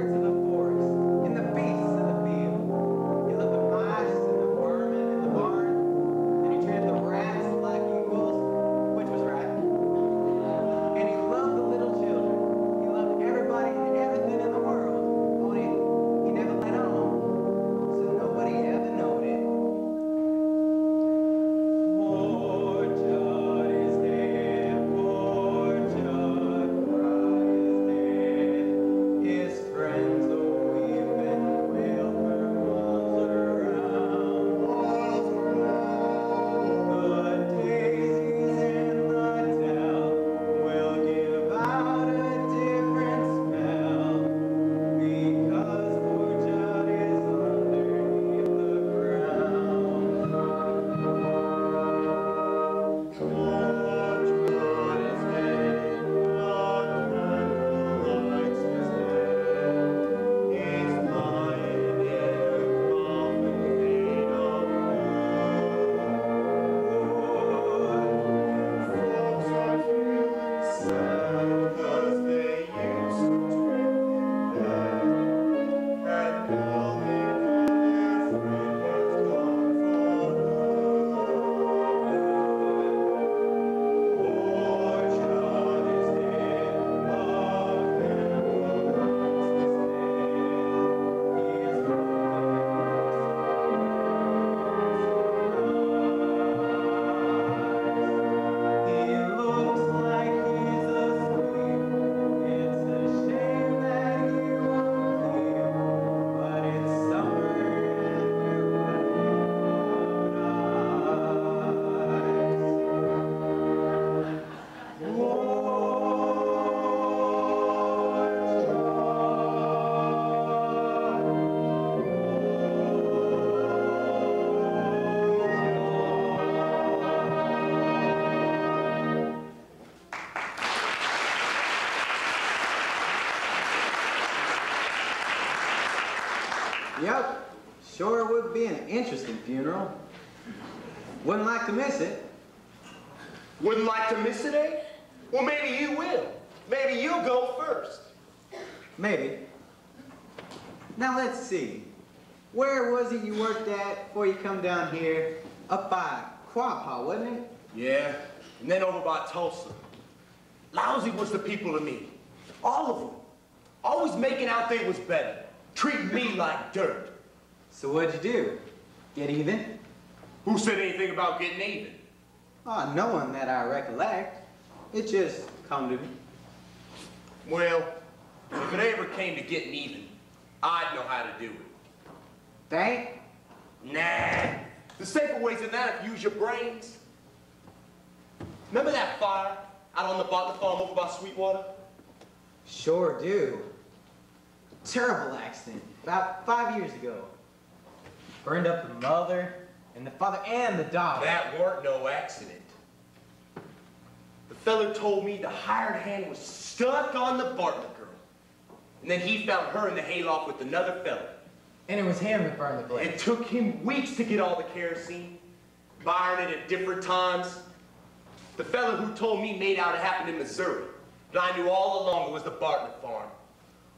Yep, sure would be an interesting funeral. Wouldn't like to miss it. Wouldn't like to miss it, eh? Well, maybe you will. Maybe you'll go first. Maybe. Now let's see. Where was it you worked at before you come down here? Up by Quapaw, wasn't it? Yeah, and then over by Tulsa. Lousy was the people to me. All of them. Always making out they was better. Treating me like dirt. So what'd you do? Get even? Who said anything about getting even? Oh, no one that I recollect. It just come to me. Well, if it ever came to getting even, I'd know how to do it. Think? Nah. The safer ways than that if you use your brains. Remember that fire out on the Butler farm over by Sweetwater? Sure do. Terrible accident. About 5 years ago. Burned up the mother and the father and the dog. That weren't no accident. The feller told me the hired hand was stuck on the Bartlett girl. And then he found her in the hayloft with another feller. And it was him that burned the place. It took him weeks to get all the kerosene, buying it at different times. The fella who told me made out it happened in Missouri, but I knew all along it was the Bartlett farm.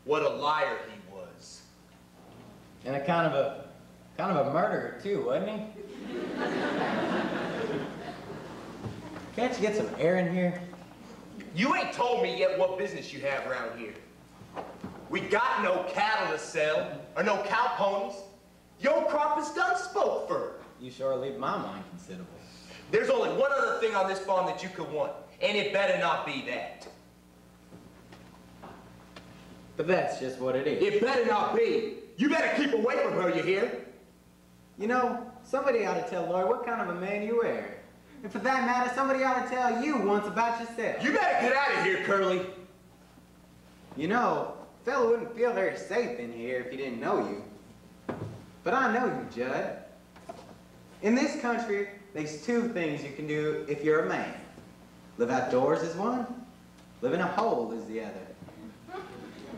What a liar he was. And a kind of a murderer too, wasn't he? Can't you get some air in here? You ain't told me yet what business you have around here. We got no cattle to sell, or no cow ponies. Your crop is done spoke for. You sure leave my mind considerable. There's only one other thing on this farm that you could want, and it better not be that. But that's just what it is. It better not be. You better keep away from her, you hear? You know, somebody ought to tell Lori what kind of a man you are. And for that matter, somebody ought to tell you once about yourself. You better get out of here, Curly. You know, a fella wouldn't feel very safe in here if he didn't know you. But I know you, Judd. In this country, there's two things you can do if you're a man. Live outdoors is one, live in a hole is the other.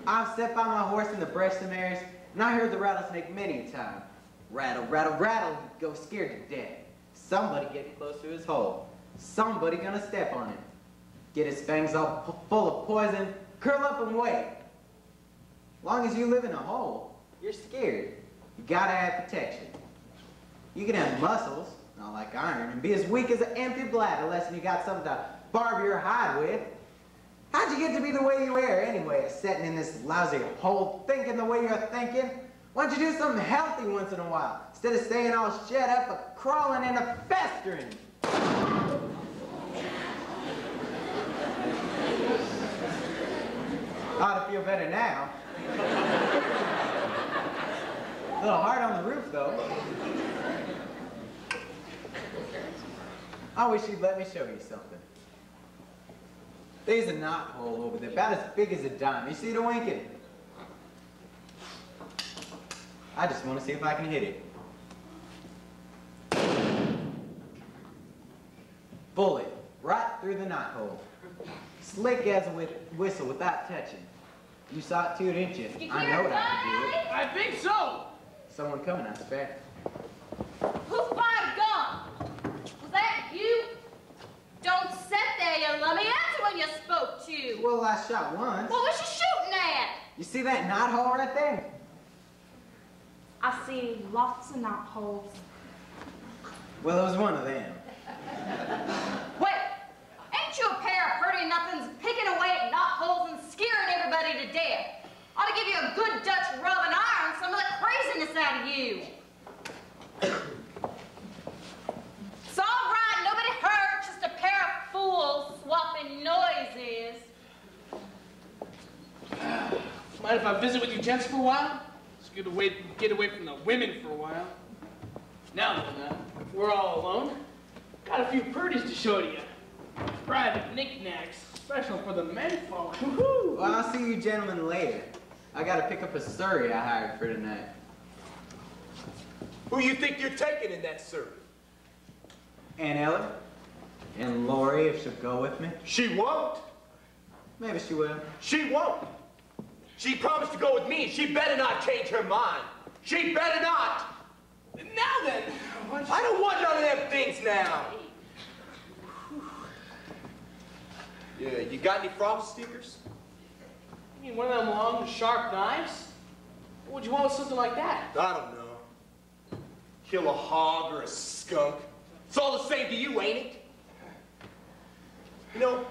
I've sat by my horse in the brush some airs, and I heard the rattlesnake many a time. Rattle, rattle, rattle, he'd go scared to death. Somebody getting close to his hole. Somebody gonna step on him. Get his fangs all full of poison, curl up and wait. Long as you live in a hole, you're scared. You gotta have protection. You can have muscles, not like iron, and be as weak as an empty bladder unless you got something to barb your hide with. How'd you get to be the way you are anyway, sitting in this lousy hole thinking the way you're thinking? Why don't you do something healthy once in a while, instead of staying all shut up or crawling and a festering? Ought to feel better now. A little hard on the roof, though. I wish you'd let me show you something. There's a knothole over there, about as big as a dime. You see the winking? I just want to see if I can hit it. Bullet, right through the knothole. Slick as a whistle without touching. You saw it too, didn't you? I know what I can do it. I think so. Someone coming, I expect. Who fired a gun? Was that you? Don't sit there, you lummy. Answer when you're spoke to. Well, I shot once. What was you shooting at? You see that knothole right there? I see lots of knotholes. Well, it was one of them. Wait, ain't you a pair of pretty nothings picking away at knotholes and scaring everybody to death? Ought to give you a good Dutch rub and iron some of the craziness out of you. It's all right, nobody hurt, just a pair of fools swapping noises. Mind if I visit with you gents for a while? It's good to get away from the women for a while. Now then, if we're all alone, got a few purties to show to you. Private knickknacks, special for the men folk. Woohoo! Well, I'll see you gentlemen later. I gotta pick up a surrey I hired for tonight. Who you think you're taking in that surrey? Aunt Ella? And Lori, if she'll go with me? She won't. Maybe she will. She won't. She promised to go with me, and she better not change her mind. She better not. Now then, I don't want none of them things now. Yeah, you got any frog stickers? You mean one of them long, sharp knives? What would you want with something like that? I don't know. Kill a hog or a skunk. It's all the same to you, ain't it? You know,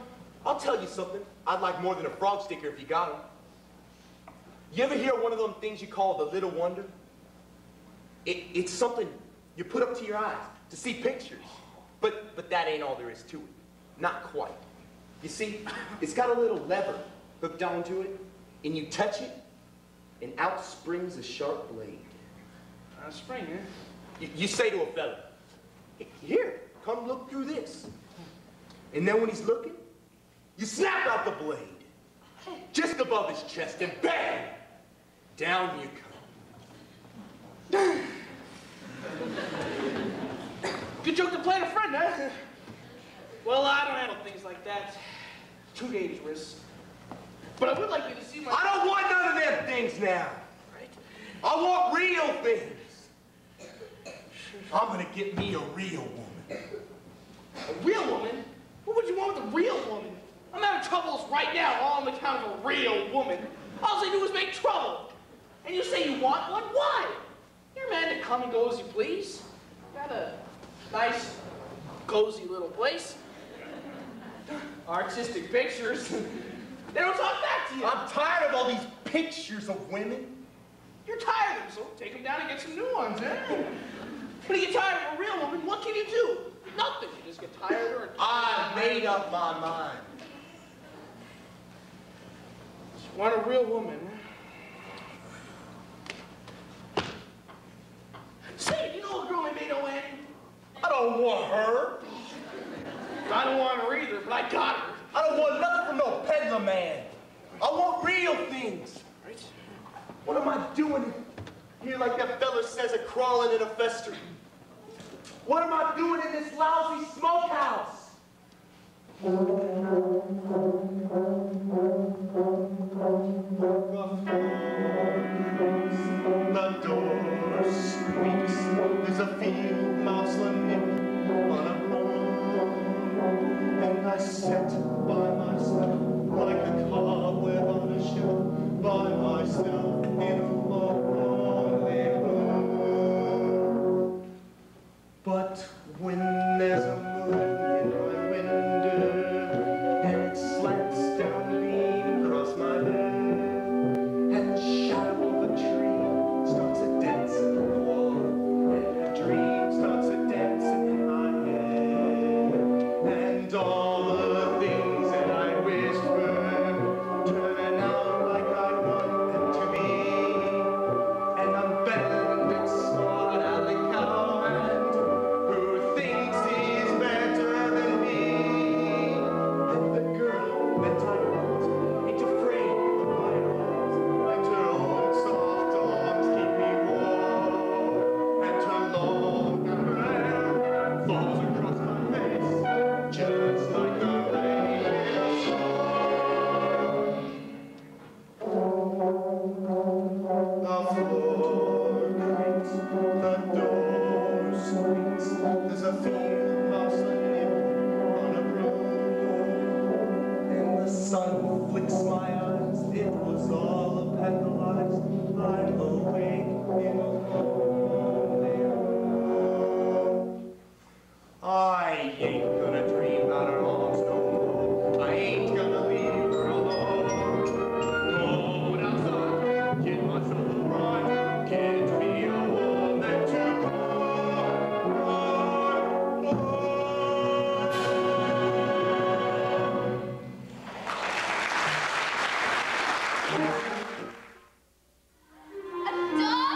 I'll tell you something. I'd like more than a frog sticker if you got them. You ever hear one of them things you call the little wonder? It's something you put up to your eyes to see pictures. But that ain't all there is to it. Not quite. You see, it's got a little lever hooked onto it, and you touch it, and out springs a sharp blade. A spring, eh? You say to a fella, here, come look through this. And then when he's looking, you snap out the blade, just above his chest, and bang, down you come. Good joke to play at a friend, huh? Well, I don't handle things like that. Too dangerous. But I would like you to see my... I don't want none of them things now. Right? I want real things. I'm gonna get me a real woman. A real woman? What would you want with a real woman? I'm having troubles right now, all on the account of a real woman. All they do is make trouble. And you say you want one? Why? You're a man to come and go as you please. Got a nice, cozy little place. Artistic pictures. They don't talk back to you. I'm tired of all these pictures of women. You're tired of them, so take them down and get some new ones, eh? When you get tired of a real woman, what can you do? Nothing. You just get tired of her. And I made up my mind. Just want a real woman. Say, you know a girl named Annie? I don't want her. I don't want her either, but I got her. I don't want nothing from no peddler man. I want real things. Right? What am I doing here like that fella says, a crawling in a fester? What am I doing in this lousy smokehouse? The door squeaks. There's a field mouse limp on a broom. And I sit by myself like a cobweb on a shelf, by myself in a lonely room. But when there's a moon in my window, and it slants down green across my bed, and the shadow of a tree starts a dancing on the wall, and a dream starts a dancing in my head, and all the things that I wished were turn out like I want them to be, and I'm bending smart alley cowhand who thinks he's better than me, and the girl that I want ain't afraid of my arms, and her own soft arms keep me warm, and her long hair falls across my face just like a rain storm. The floor creaks, the door squeaks, there's a field mouse on a broom, and the sun flicks my eyes, it was all a pencil eyes, I'm awake in a lonely room. I ain't gonna dream about her arms no more, I ain't gonna leave her alone. Going outside, get myself a ride, get me a woman to call. A dog!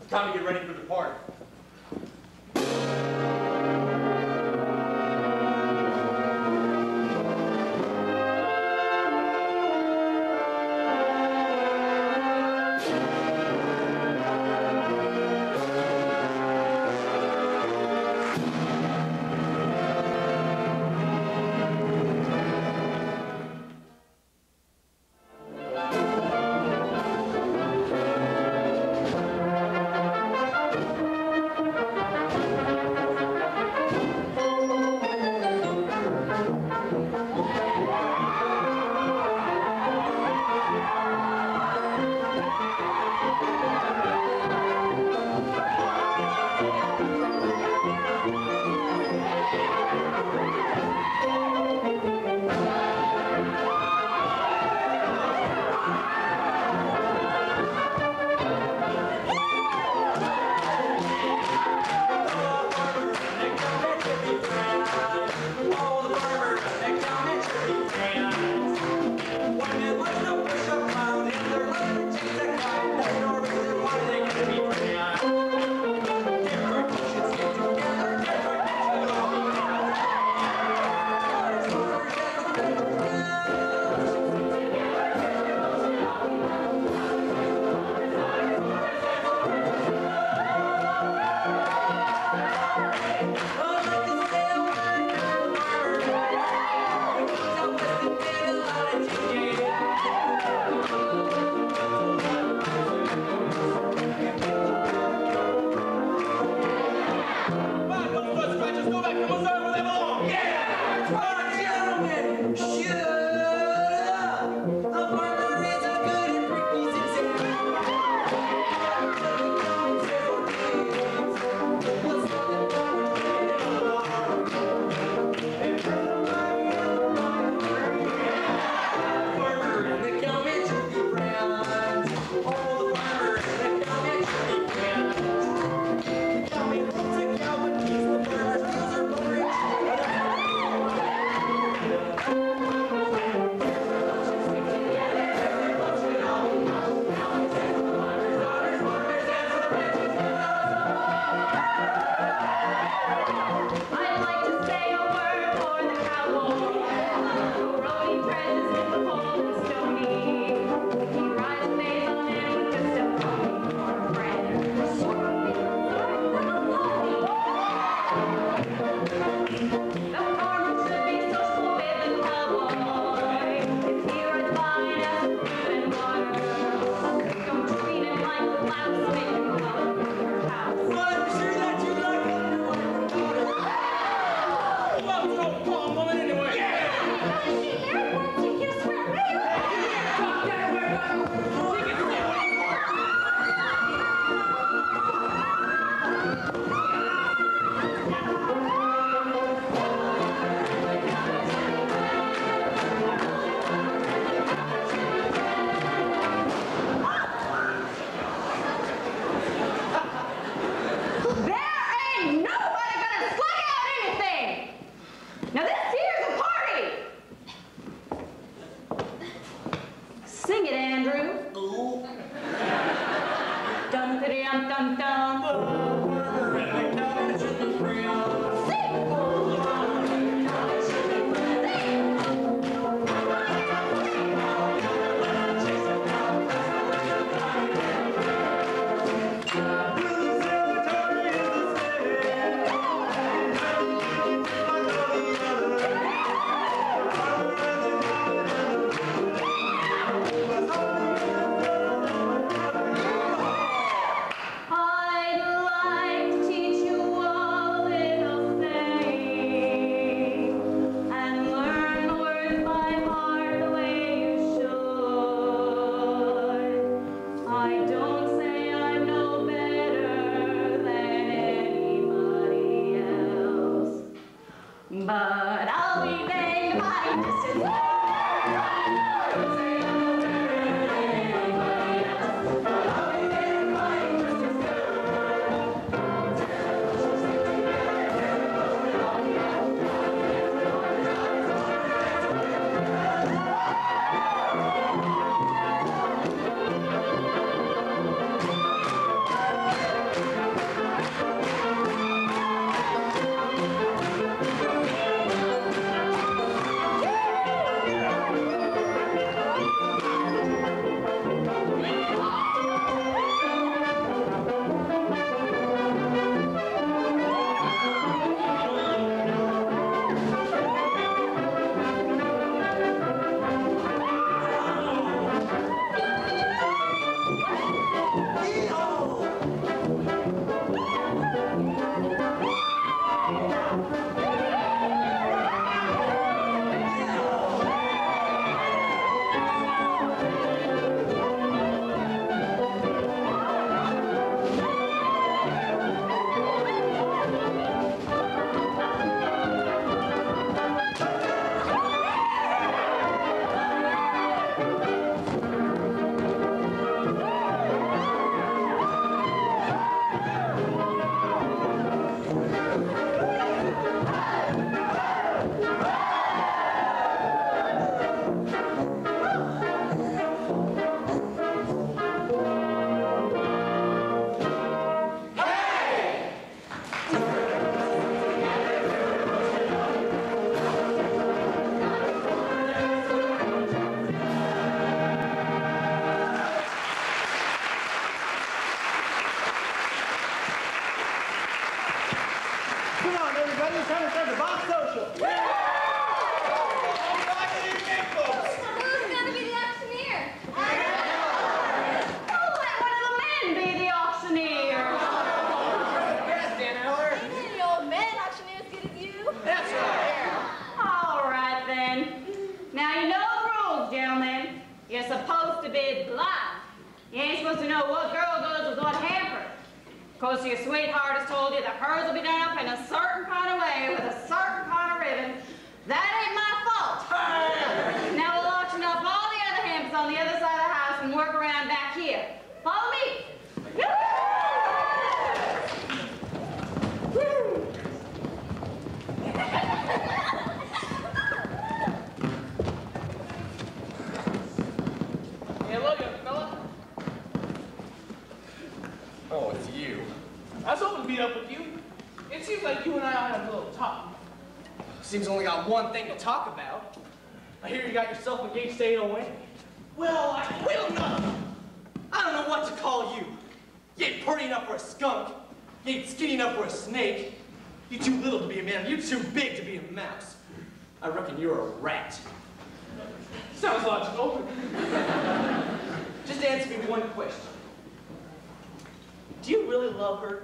Time to get ready for the party. Ladies, come and serve the box social. Who's gonna be the auctioneer? Oh, let one of the men be the auctioneer. Yes, Dan Eller. Ain't any old man auctioneer as good as you. That's right. All right, then. Now, you know the rules, gentlemen. You're supposed to be blind. You ain't supposed to know what girl goes with what hamper. Of course, your sweetheart has told you that hers will be done up in a certain kind of way with a certain kind of ribbon. That ain't my fault. Now we'll auction up all the other hampers on the other side of the house and work around back here. Follow me. Hello, young fella. Oh, it's you. I was hoping to meet up with you. It seems like you and I ought to have a little talk. Seems only got one thing to talk about. I hear you got yourself engaged to 808. Well, I don't know what to call you. You ain't pretty enough for a skunk. You ain't skinny enough for a snake. You're too little to be a man. You're too big to be a mouse. I reckon you're a rat. Sounds logical. Just answer me one question. Do you really love her?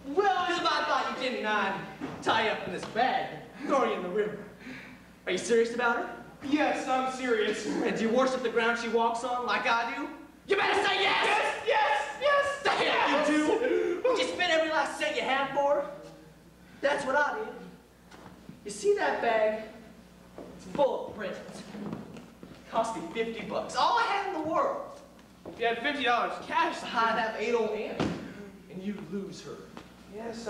Well, Because if I thought you didn't, I'd tie you up in this bag and throw you in the river. Are you serious about her? yes, I'm serious. And do you worship the ground she walks on like I do? You better say yes! Yes. Damn, you do! Would you spend every last cent you had for her? That's what I did. You see that bag? It's full of presents. Cost me $50. All I had in the world. If you had $50 cash, I'd have 808 and you lose her. Yes,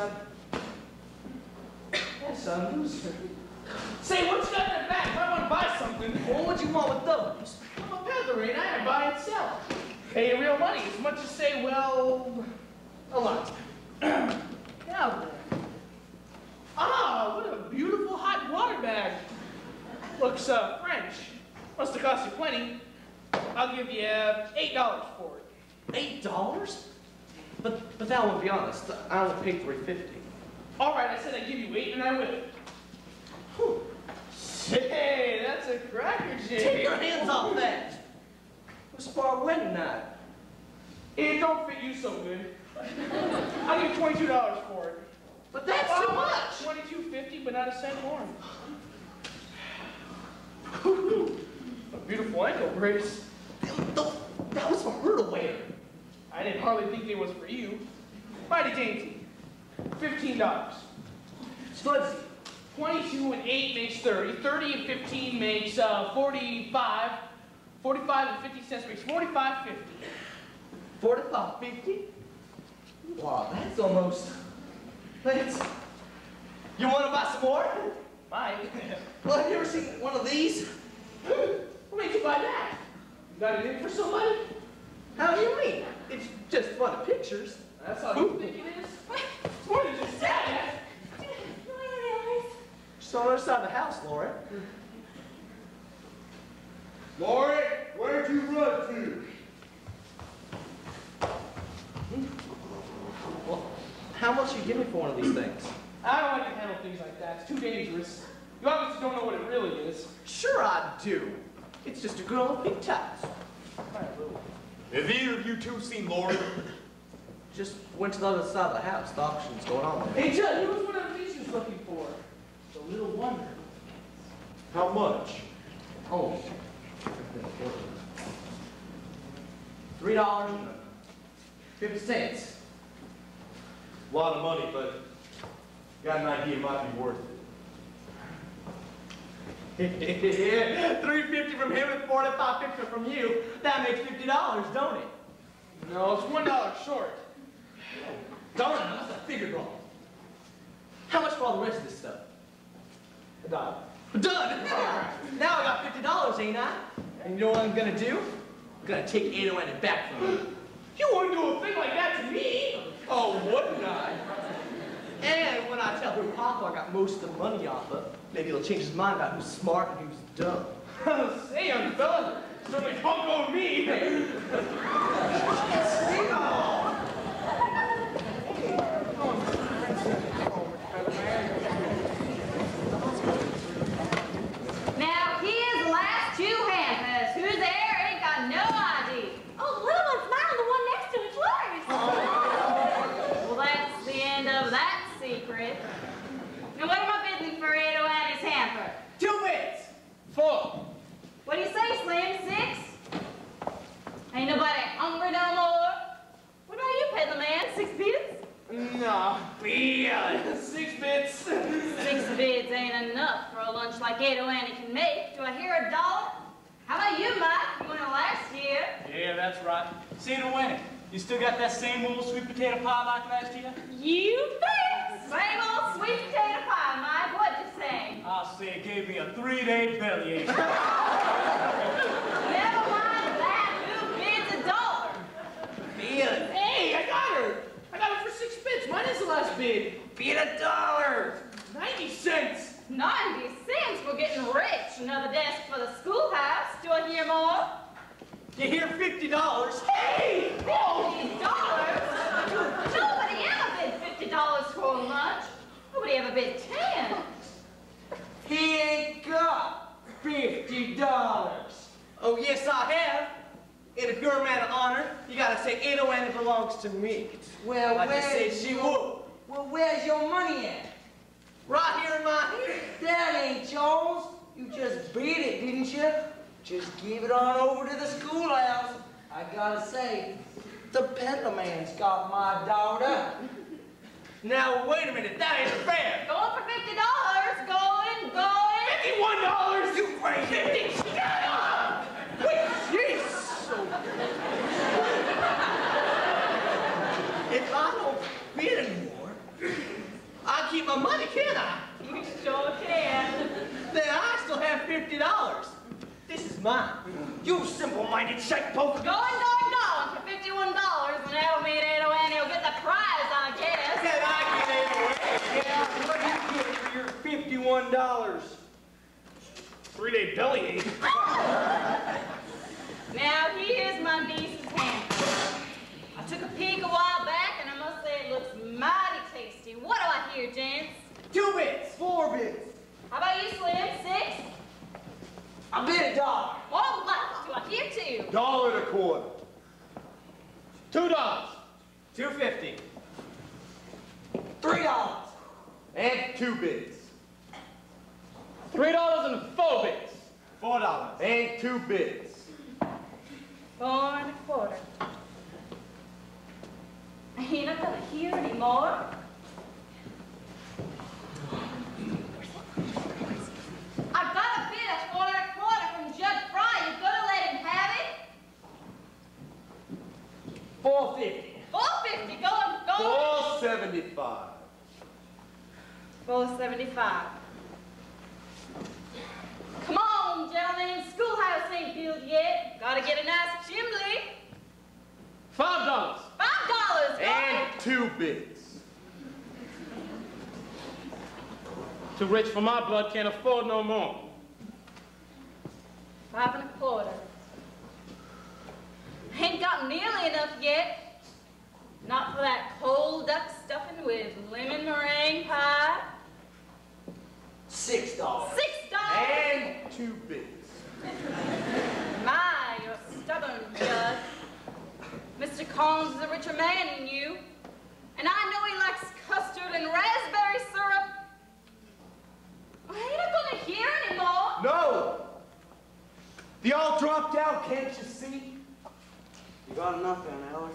I'm loser. Say, what you got in that bag? If I want to buy something, Well, what you want with those? I'm a peddler, ain't I? I buy and sell. Pay you real money, as much as say, well, a lot. Now then. Ah, what a beautiful hot water bag. Looks French. Must have cost you plenty. I'll give you $8 for it. $8? But that won't be honest. I only paid $3.50. All right, I said I'd give you 8 and I will. Whew. Hey, that's a cracker, Jay. Take your hands off that. It was for our wedding night. It don't fit you so good. I'll give you $22 for it. But that's too much. $22.50, but not a cent more. A beautiful ankle brace. That was for her to wear. I didn't hardly think it was for you. Mighty dainty. $15. So let's see. 22 and 8 makes 30. 30 and 15 makes 45. 45 and 50 cents makes $45.50. $45.50? Wow, that's almost. You want to buy some more? Might. Well, have you ever seen one of these? What made you buy that? You got it in for somebody? How do you mean? It's just fun of pictures. That's all you think it is? It's more than just that. Just on the other side of the house, Laura. Lori, where'd you run to? Well, how much you give me for one of these things? I don't like to handle things like that. It's too dangerous. You obviously don't know what it really is. Sure I do. It's just a girl in pink ties. Have either of you two seen Lori? Just went to the other side of the house. The auction's going on there. Hey, Judd, who was one of the things he was looking for? The Little Wonder. How much? Oh. $3.50. A lot of money, but got an idea it might be worth it. $3.50 from him and $45.50 from you. That makes $50, don't it? No, it's $1 short. Darn it, I must have figured wrong. How much for all the rest of this stuff? $1. Done! Now I got $50, ain't I? And you know what I'm gonna do? I'm gonna take 808 back from you. You wouldn't do a thing like that to me. Oh, wouldn't I? And when I tell who Papa I got most of the money off of, maybe he'll change his mind about who's smart and who's dumb. Say, young fella, certainly punk on me. wind of that secret. Now what am I bidding for Edo Annie's hamper? 2 bits. 4. What do you say, Slim? 6? Ain't nobody hungry no more? What about you, peddler man? 6 bits? No, beer. 6 bits. 6 bids ain't enough for a lunch like Edo Annie can make. Do I hear $1? How about you, Mike? You won it last year. Yeah, that's right. See to win it. You still got that same old sweet potato pie like last year? You bet. Same old sweet potato pie, Mike. What'd you say? I'll say it gave me a 3-day bellyache. Never mind that. Who bids $1? Beer. Hey, I got her. I got her for 6 bits. Mine is the last bid. Bid $1. 90 cents. 90 cents. We're getting rich. Another desk for the schoolhouse. Do I hear more? You hear $50? Hey! $50? Nobody ever bid $50 for lunch. Nobody ever bid 10. He ain't got $50. Oh, yes, I have. And if you're a man of honor, you gotta say Edo Annie belongs to me. Well, Like you said she would. Well, where's your money at? Right here in my hand. That ain't yours. You just beat it, didn't you? Just give it on over to the schoolhouse. I gotta say, the peddler man's got my daughter. Now, wait a minute. That ain't fair. Going for $50. Going. $51? You crazy. 50. Wait, jeez. If I don't bid anymore, I'll keep my money, can't I? You sure can. Then I still have $50. This is mine. You simple-minded shite poker. Going for $51, and that'll mean Edo Annie will get the prize, I guess. Can I get it? Yeah, what do you get for your $51? 3-day bellyache. Now here's my niece's hamper. I took a peek a while back, and I must say it looks mighty tasty. What do I hear, gents? 2 bits. 4 bits. How about you, Slim? 6? I bid $1. Oh, what do I hear, 2? $1.25. $2. $2.50. $3. And 2 bits. $3 and 4 bits. $4. And 2 bits. 4 1/4. Ain't I gonna hear any more? I've got a bid of 4 1/4 from Judge Fry. You gonna let him have it? $4.50. $4.50. Going. $4.75. $4.75. Come on, gentlemen. Schoolhouse ain't built yet. Gotta get a nice chimney. $5. $5. And 2 bits. Too rich for my blood, can't afford no more. 5 1/4. Ain't got nearly enough yet. Not for that cold duck stuffing with lemon meringue pie. $6. $6. And 2 bits. My, you're stubborn, Judge. Mr. Collins is a richer man than you. And I know he likes custard and raspberry syrup. I ain't gonna hear anymore. No! They all dropped out, can't you see? You got enough then, Eller?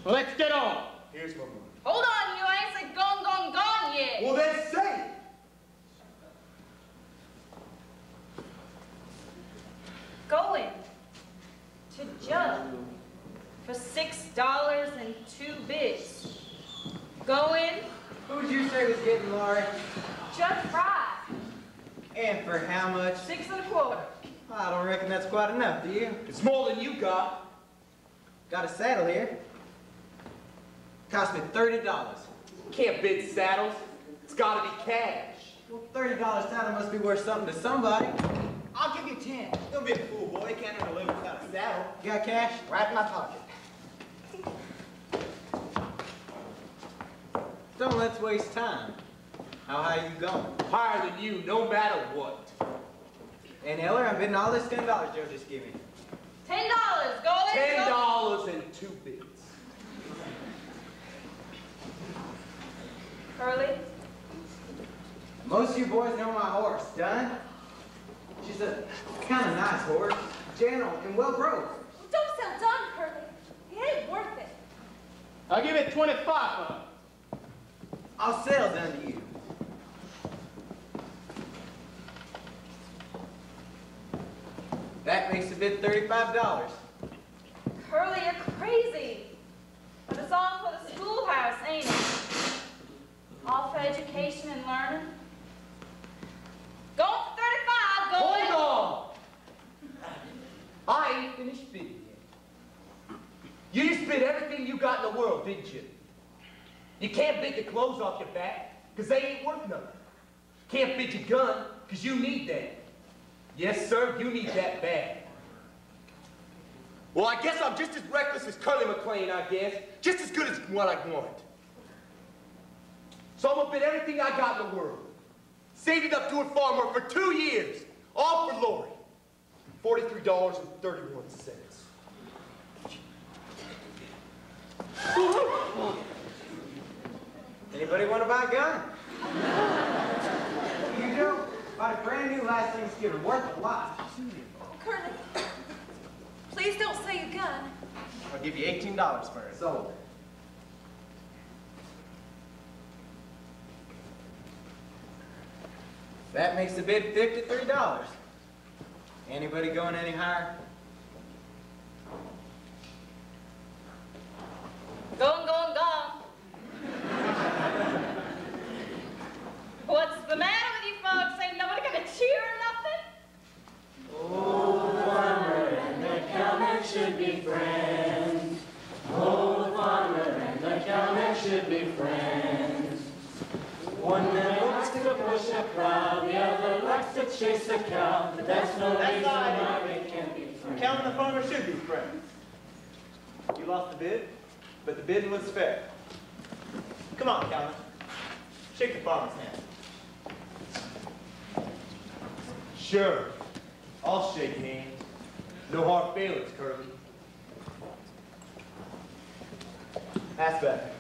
Well, let's get on. Here's my money. Hold on, you ain't said gone yet. Well, then say it. Going to Judge for $6 and 2 bits. Going, Who'd you say was getting Laurie? Judge Fry, And for how much? 6 1/4. I don't reckon that's quite enough, do you? It's more than you got. Got a saddle here. Cost me $30. Can't bid saddles. It's gotta be cash. Well, $30 saddle must be worth something to somebody. I'll give you 10. Don't be a fool, boy. You can't ever live without a saddle. You got cash? Right in my pocket. Don't let's waste time. How high you going? Higher than you, no matter what. And Eller, I'm bidding all this $10 Joe just gave me. $10. Going. $10 and 2 bits. Curly? Most of you boys know my horse, Dunn. She's a kind of nice horse, gentle and well broke. Don't sell Don, Curly. He ain't worth it. I'll give it 25 for her. I'll sell Dunn to you. That makes a bid $35. Curly, you're crazy. But it's all for the schoolhouse, ain't it? All for education and learning. Go for 35, go Hold in. on! I ain't finished bidding yet. You just bid everything you got in the world, didn't you? You can't bid the clothes off your back, because they ain't worth nothing. Can't bid your gun, because you need that. Yes, sir, you need that bad. Well, I guess I'm just as reckless as Curly McLean, I guess. Just as good as what I want. So I'm gonna bid everything I got in the world. Saved it up doing farm work for 2 years. All for Lori. $43.31. Anybody want to buy a gun? You do? Bought a brand new last Thanksgiving, worth a lot. Curly, please don't sell your gun. I'll give you $18 for it. Sold. That makes the bid $53. Anybody going any higher? Gone, gone, gone. What's the matter with you folks? Ain't nobody gonna cheer or nothing? Oh, the farmer and the cowman should be friends. Oh, the farmer and the cowman should be friends. One man likes to push a crowd, the other likes to chase a cow, but that's no reason why they can't be friends. Cow and the farmer should be friends. You lost the bid, but the bidding was fair. Come on, Calvin. Shake the farmer's hand. Sure. I'll shake hands. No hard feelings, Curly. Ask back.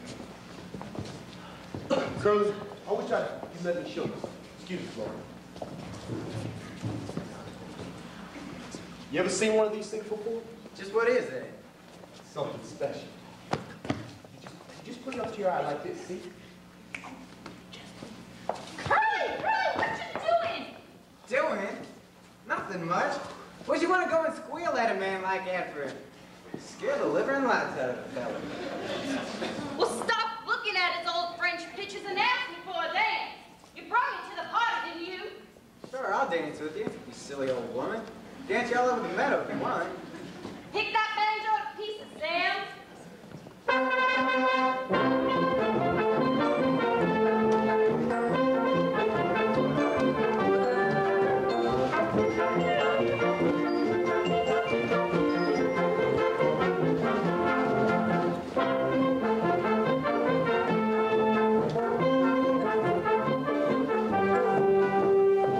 Curly, I wish you let me show you. Excuse me, Lori. You ever seen one of these things before? Just what is it? Something special. You just put it up to your eye like this, see? Curly, what you doing? Doing? Nothing much. Would you want to go and squeal at a man like that for scare the liver and lights out of a fella? Well, stop looking at his old French pictures and ask me for a dance. You brought me to the party, didn't you? Sure, I'll dance with you, you silly old woman. Dance you all over the meadow if you want. Pick that banjo to pieces, Sam.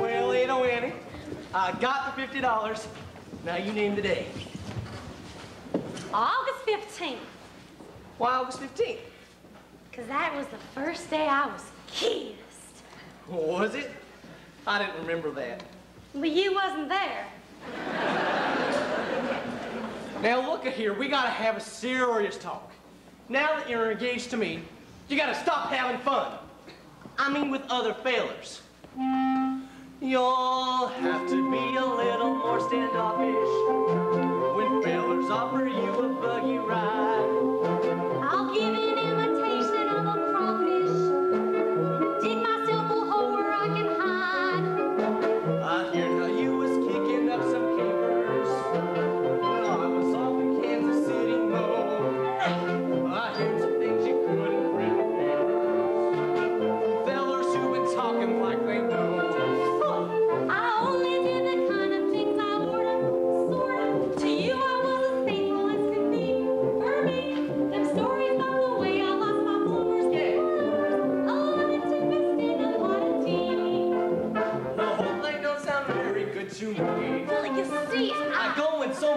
Well, ain't no Annie. I got the $50. Now you name the day. August 15th, Why August 15th? because that was the first day I was kissed. Was it? I didn't remember that. But you wasn't there. Now look at here, we gotta have a serious talk. Now that you're engaged to me, you gotta stop having fun. I mean with other fellers. You'll have to be a little more standoffish when fellers offer you a buggy ride. I'll give an imitation of a crawfish. Dig myself a hole where I can hide. I hear how you was kicking up some capers while I was off in Kansas City, no. I heard some things you couldn't remember. Fellers who've been talking like they know. I only did the kind of things I oughta, sorta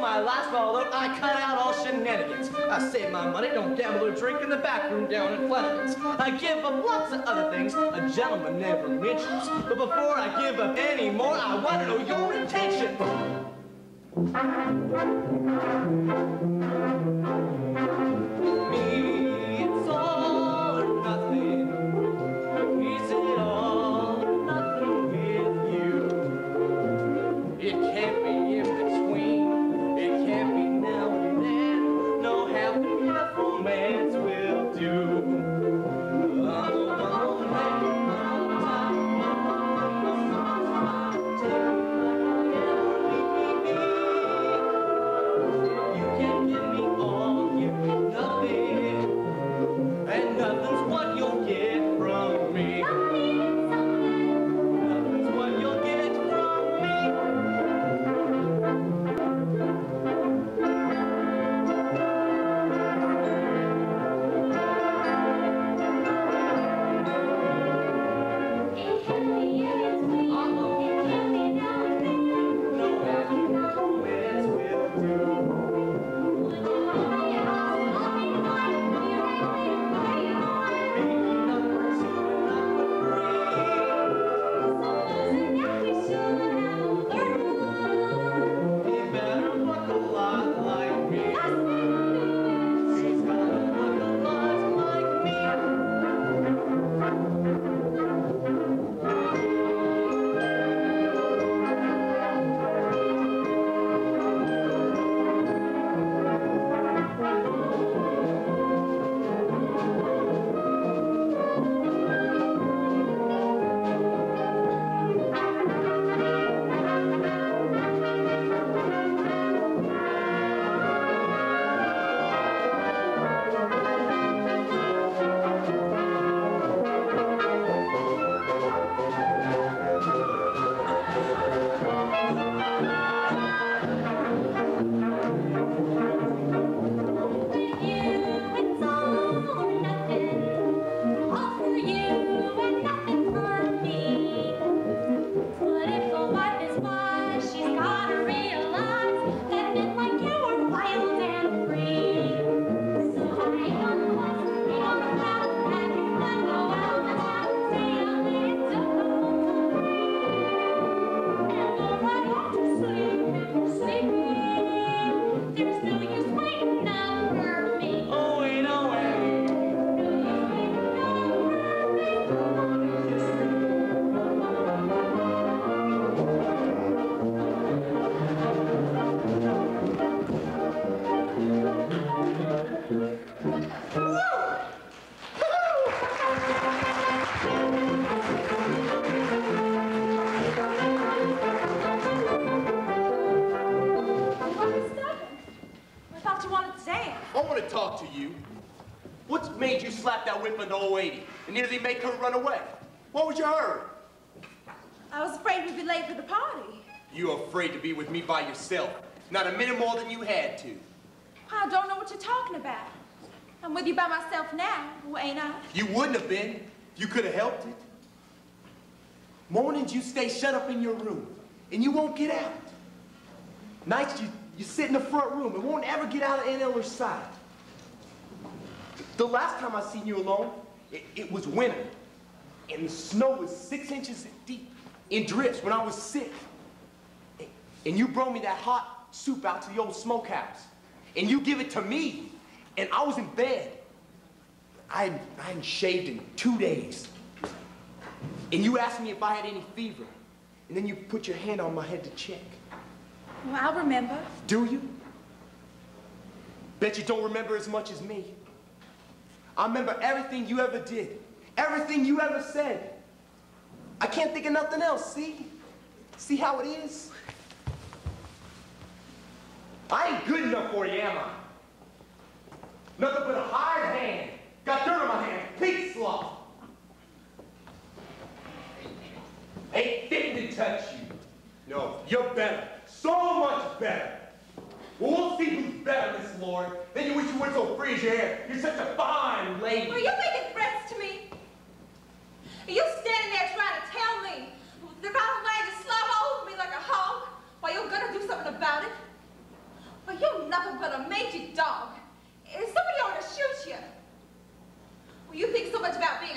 my last bottle, I cut out all shenanigans. I save my money, don't gamble or drink in the back room down at Flanagan's. I give up lots of other things a gentleman never mentions. But before I give up any more, I want to know your intention. Maybe it's all or nothing. Is it all or nothing with you? It can't be in between. It can't be now and then. No half and half romance will do. And nearly make her run away. What was your hurry? I was afraid we'd be late for the party. You were afraid to be with me by yourself. Not a minute more than you had to. I don't know what you're talking about. I'm with you by myself now, ain't I? You wouldn't have been. You could have helped it. Mornings you stay shut up in your room, and you won't get out. Nights you sit in the front room and won't ever get out of Aunt Eller's sight. The last time I seen you alone, it was winter, and the snow was 6 inches deep in drifts when I was sick. And you brought me that hot soup out to the old smokehouse, and you give it to me, and I was in bed. I hadn't shaved in 2 days. And you asked me if I had any fever, and then you put your hand on my head to check. Well, I'll remember. Do you? Bet you don't remember as much as me. I remember everything you ever did, everything you ever said. I can't think of nothing else, see? See how it is? I ain't good enough for you, am I? Nothing but a hired hand. Got dirt on my hands, pig slop. Ain't fitting to touch you. No, you're better. So much better. Well, we'll see who's better, Miss Lord. Then you wish you weren't so free as your hair. You're such a fine lady. Are you making threats to me? Are you standing there trying to tell me that I'm going to slop over me like a hog while you're going to do something about it?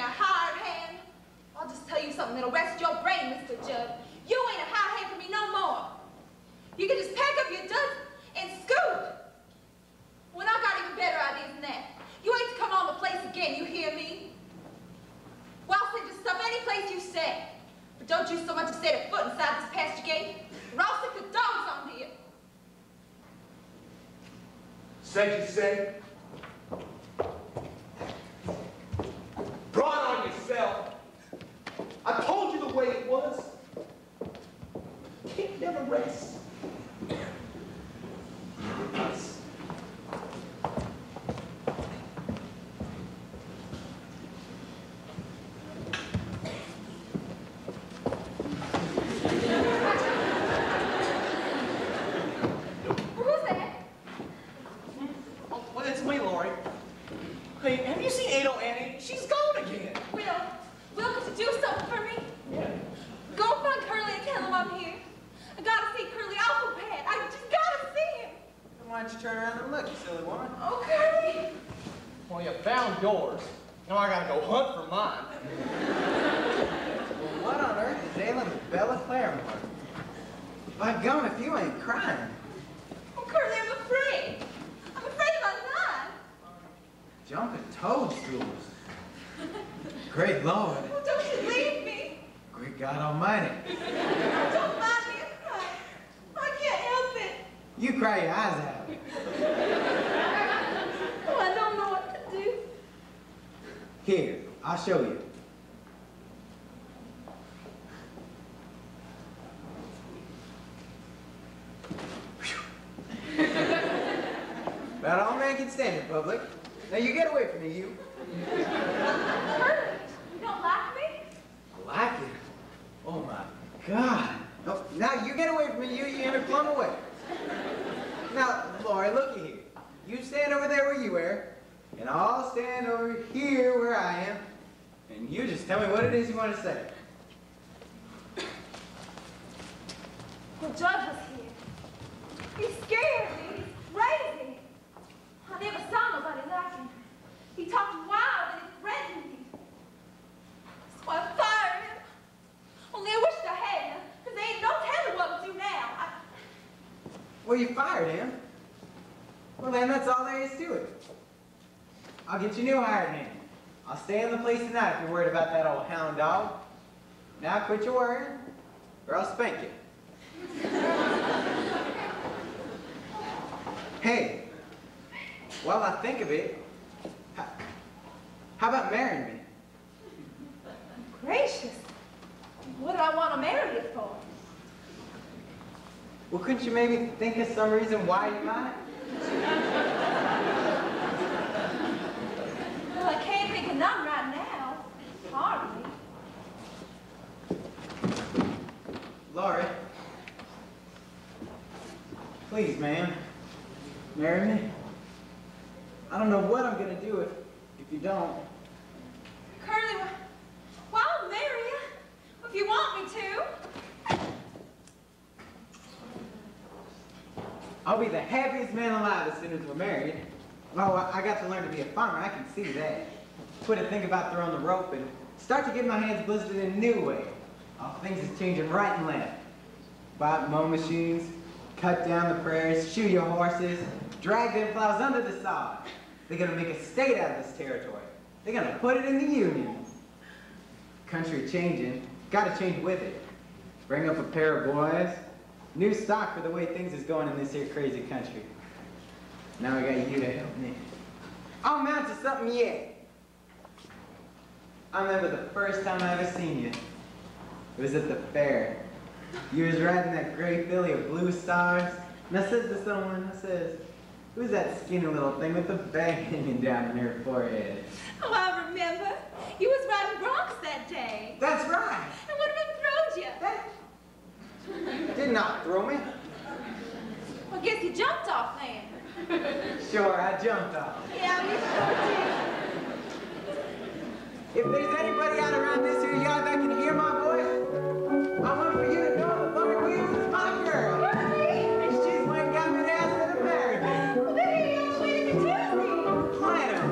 ain't a hired hand. I'll just tell you something that'll rest your brain, Mr. Judd. You ain't a hired hand for me no more. You can just pack up your duds and scoot. Well, I got even better ideas than that. You ain't to come on the place again, you hear me? Well, I'll send your stuff any place you say. But don't you so much as set a foot inside this pasture gate, or I'll stick the dogs on here. Said you said? Brought on yourself. I told you the way it was. Can't never rest. Who's that? Well, it's me, Lori. Hey, have you seen Ado Annie? She's gone again. Will, could you do something for me? Yeah. Go find Curly and tell him I'm here. I gotta see Curly awful bad. I just gotta see him. Why don't you turn around and look, you silly woman? Oh, Curly. Well, you found yours. Now I gotta go hunt for mine. Well, what on earth is ailing Bella Claremore? By gum, if you ain't crying. Oh, Curly, I'm afraid. I'm afraid of my life. Jumping toadstools. Great Lord. Oh, don't you leave me. Great God Almighty. Don't mind me. I cry. I can't help it. You cry your eyes out. Oh, I don't know what to do. Here, I'll show you. About all man can stand in public. Now you get away from me, you. Curly, you don't like me? Like it? Oh my God. No, now you get away from me, you enter plumb away. Now, Lori, looky here. You stand over there where you are, and I'll stand over here where I am, and you just tell me what it is you want to say. The judge was here. He scared me. He's crazy. I never saw nobody like him. He talked wild and he threatened me. So I fired him. Only I wished I hadn't, because there ain't no telling what to do now. Well, you fired him. Well, then that's all there is to it. I'll get you a new hired hand. I'll stay in the place tonight if you're worried about that old hound dog. Now quit your worrying, or I'll spank you. Hey, while I think of it, how about marrying me? Gracious. What do I want to marry you for? Well, couldn't you maybe think of some reason why you might? Well, I can't think of none right now. Hardly. Laurie, please, ma'am, marry me. I don't know what I'm gonna do if you don't. Curly, well, I'll marry you if you want me to. I'll be the happiest man alive as soon as we're married. Well, I got to learn to be a farmer, I can see that. Quit to think about throwing the rope and start to get my hands blistered in a new way. All things is changing right and left. Buy mow machines, cut down the prairies, shoe your horses, drag them plows under the sod. They're gonna make a state out of this territory. They're gonna put it in the Union. Country changing, gotta change with it. Bring up a pair of boys, new stock for the way things is going in this here crazy country. Now I got you to help me. I'll mount to something yet. I remember the first time I ever seen you. It was at the fair. You was riding that gray filly of blue stars. And I said to someone, I says, who's that skinny little thing with the bag hanging down in her forehead? Oh, I remember. You was riding broncs that day. That's right. And one of them throwed you. Did not throw me. Well, I guess you jumped off then. Sure, I jumped off. Yeah, we sure If there's anybody out around this here yard that can hear my voice, I want for you to know that Lori Williams is my girl. Really? And she's the one got me to ask her to marry me. Well, then you always waited to tell me. Plant 'em.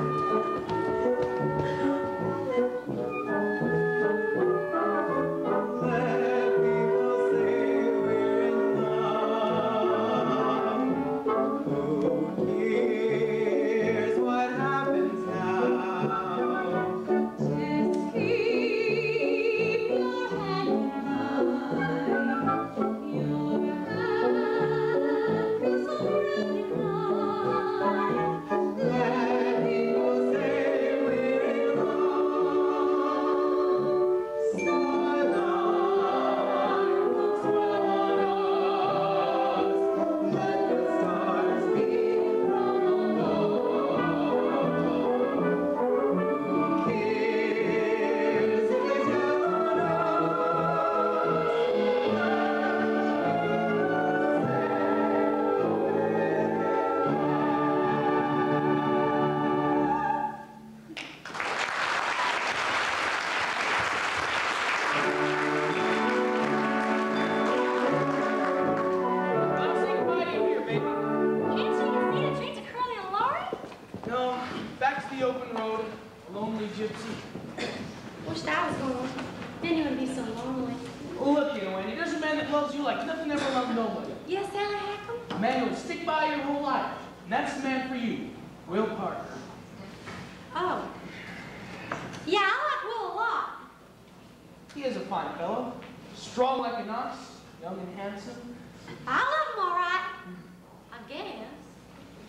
Wished I was gone. Then you wouldn't be so lonely. Look here, Wendy, there's a man that loves you like nothing ever loved nobody. Yes, Sally Hackham? A man who will stick by your whole life. And that's the man for you, Will Parker. Oh. Yeah, I like Will a lot. He is a fine fellow, strong like an ox, young and handsome. I love him all right. I guess.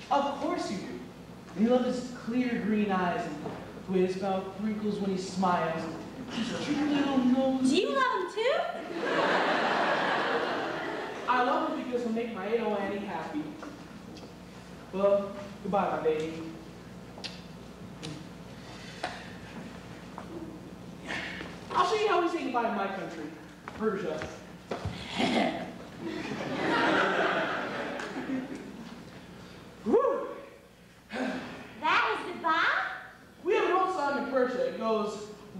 Of course you do. And you love his clear green eyes and the way his mouth wrinkles when he smiles. His cute little nose. Do you love him too? I love him because he'll make my Aunt Annie happy. Well, goodbye, my baby. I'll show you how we say goodbye in my country, Persia. Whew. That was goodbye? We have an old song in Persia. It goes,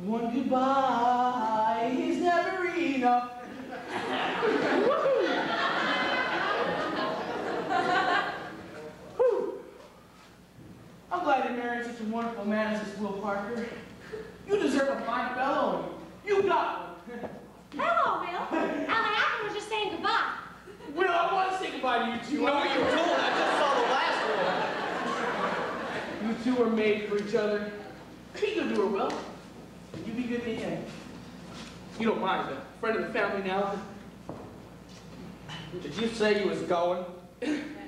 one goodbye is never enough. Whew. I'm glad you married such a wonderful man as this Will Parker. You deserve a fine fellow, and you got one. Hello, Will. Sally Hackham was just saying goodbye. Will, I want to say goodbye to you two. No, you told. I just saw the last one. You two are made for each other. Be good to her, Will. You be good to him. You don't mind, a friend of the family now. Did you say you was going?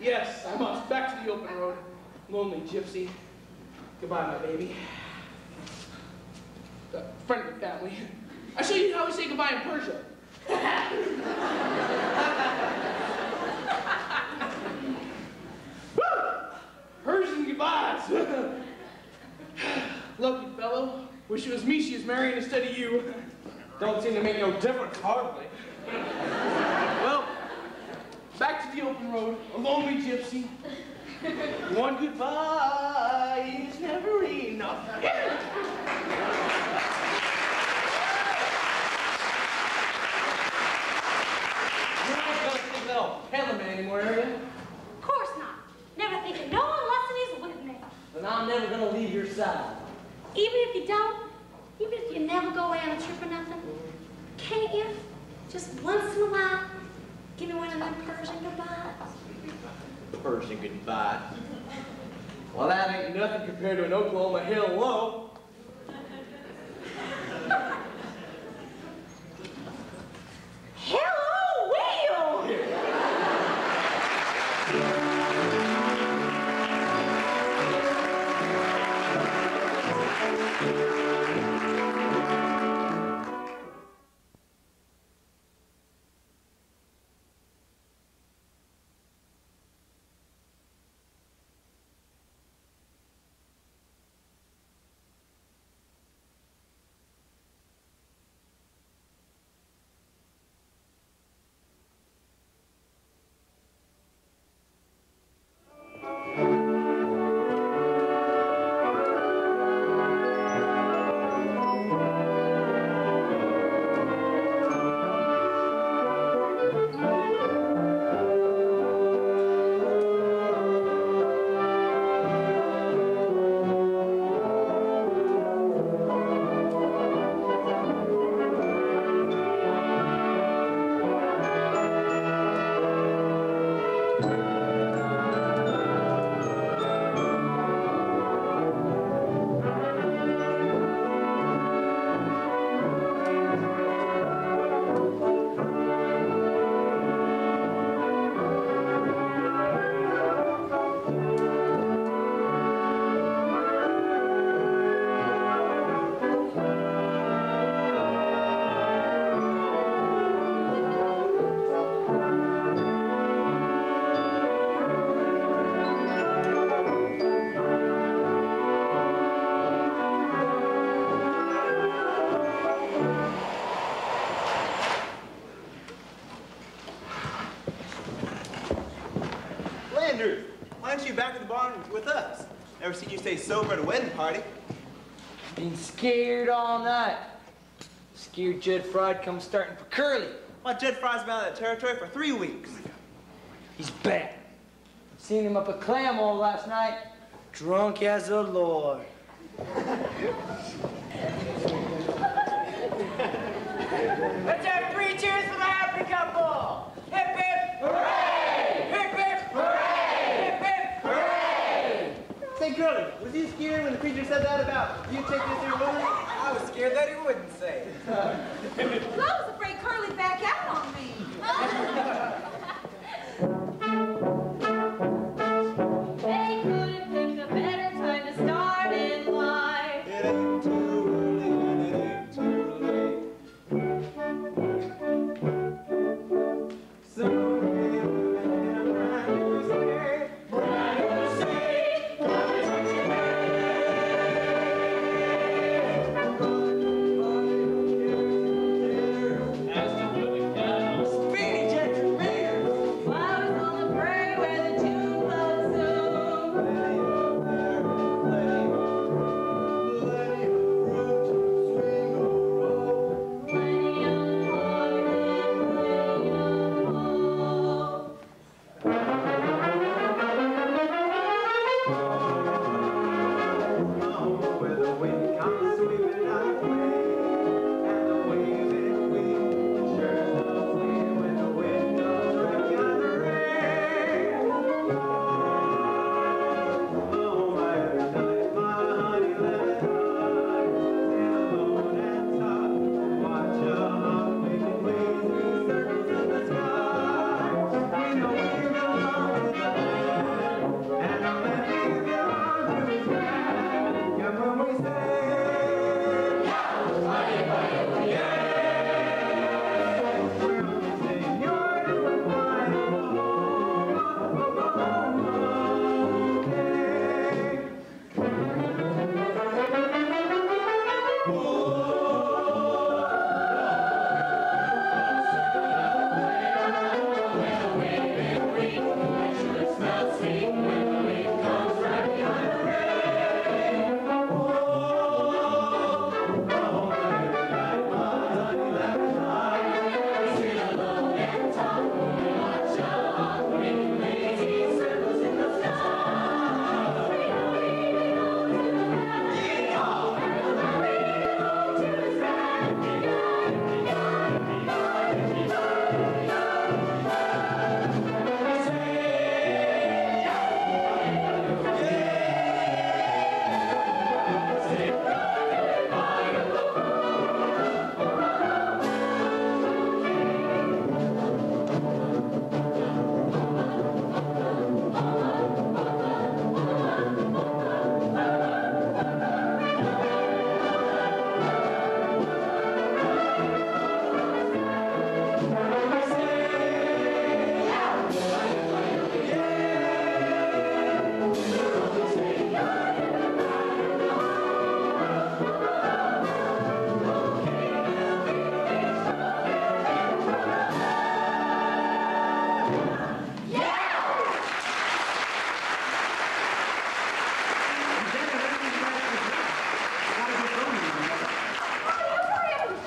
Yes, I must. Back to the open road. Lonely gypsy. Goodbye, my baby. Friend of the family. I'll show you how we say goodbye in Persia. Persian goodbyes. Lucky fellow. Wish it was me she was marrying instead of you. Don't seem to make no difference, hardly. Well, back to the open road, a lonely gypsy. One goodbye is never enough. You're not gonna think that old Pentaman anymore, are you? Of course not. Never thinking no one less than he's with me. Then I'm never gonna leave your side. Even if you don't, even if you never go away on a trip or nothing, can't you? Just once in a while, give me one of them Persian goodbyes. Persian goodbye. Well, that ain't nothing compared to an Oklahoma hello. Hello, Will! Landers, why aren't you back at the barn with us? Never seen you stay sober at a wedding party. Been scared all night. Scared Jed Fry'd come starting for Curly. Well, Jed Fry's been out of that territory for 3 weeks. He's bad. Seen him up at Clamore last night, drunk as a lord. Was you scared when the preacher said that about you take this here woman? I was scared that he wouldn't say it. Well, I was afraid Curly'd back out on me. They couldn't pick a better time to start in life. It ain't too early and it ain't too late. So we're living in a brand new state. Brand new state. Come and touch your As to Willie Cows. Speedy Jackson Bears. Flowers on the prairie where the June bugs zoom. plenty of air, plenty of room to swing or roll. Plenty of water and plenty of hope. Oh, where the wind comes sweeping our way, and the waves it sweep, sure so sweet when the wind comes breaking on the rain. Oh, my every night, my honey lemon heart, stand alone and talk, watch your heart making waves through circles in the sky. We know we belong to the land, and the land we belong to is grand. Yeah, when we say, we're only saying you're doing fine. Okay.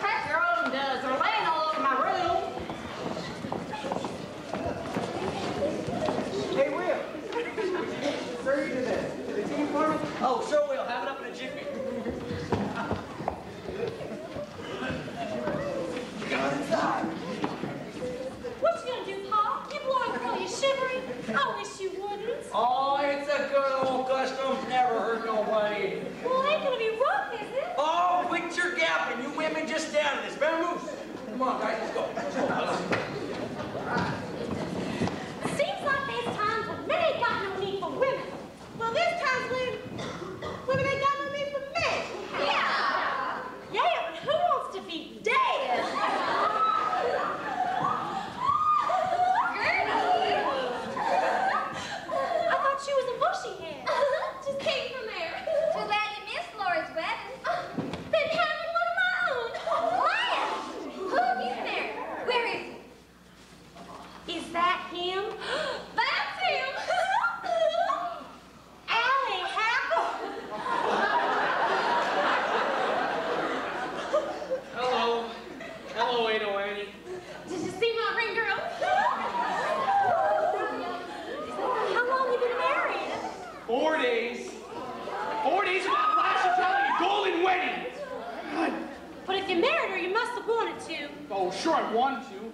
Pack your own does. They're laying all over my room. Hey, Will. Sir, you did the team for me? Oh, sure will. Have it up in a jiffy. Got inside. What you gonna do, Pa? You blowing Curly shivering? I wish you wouldn't. Oh, it's a good old custom. Never hurt nobody. Well, it ain't gonna be rough, is it? Oh, quit your gapping. You women just stand in this. Better move. Come on, guys. Let's go. Let's go. Seems like there's times when men ain't got no need for women. Well, there's times when women ain't got no need for men. Yeah. Yeah, but who wants to be dead? I thought she was a bushy head. Just came from there. Too bad you missed Laura's wedding. Been having one of my own. What? Who have you married? Where is he? Is that him? That's him. Allie Hackle. Hello. Hello, Ada Wanny. Did you see my ring, girl? How long you been married? 4 days. 4 days of that flashy telling you golden wedding. God. But if you married her, you must have wanted to. Oh, sure, I wanted to.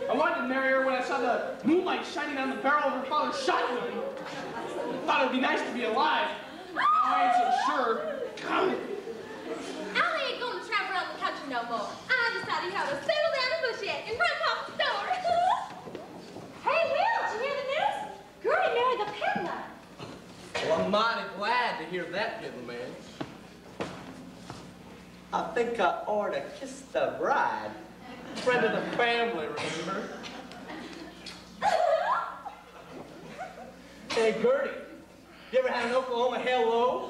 I wanted to marry her when I saw the moonlight shining down the barrel of her father's shotgun. I thought it would be nice to be alive. I ain't so sure. I ain't gonna travel around the country no more. I decided how to settle down in Bushette and run Papa's store. Hey, Will, did you hear the news? Gertie married the peddler. Well, I'm mighty glad to hear that, Piddle Man. I think I ought to kiss the bride. Friend of the family, remember? Hey, Gertie, you ever had an Oklahoma hello?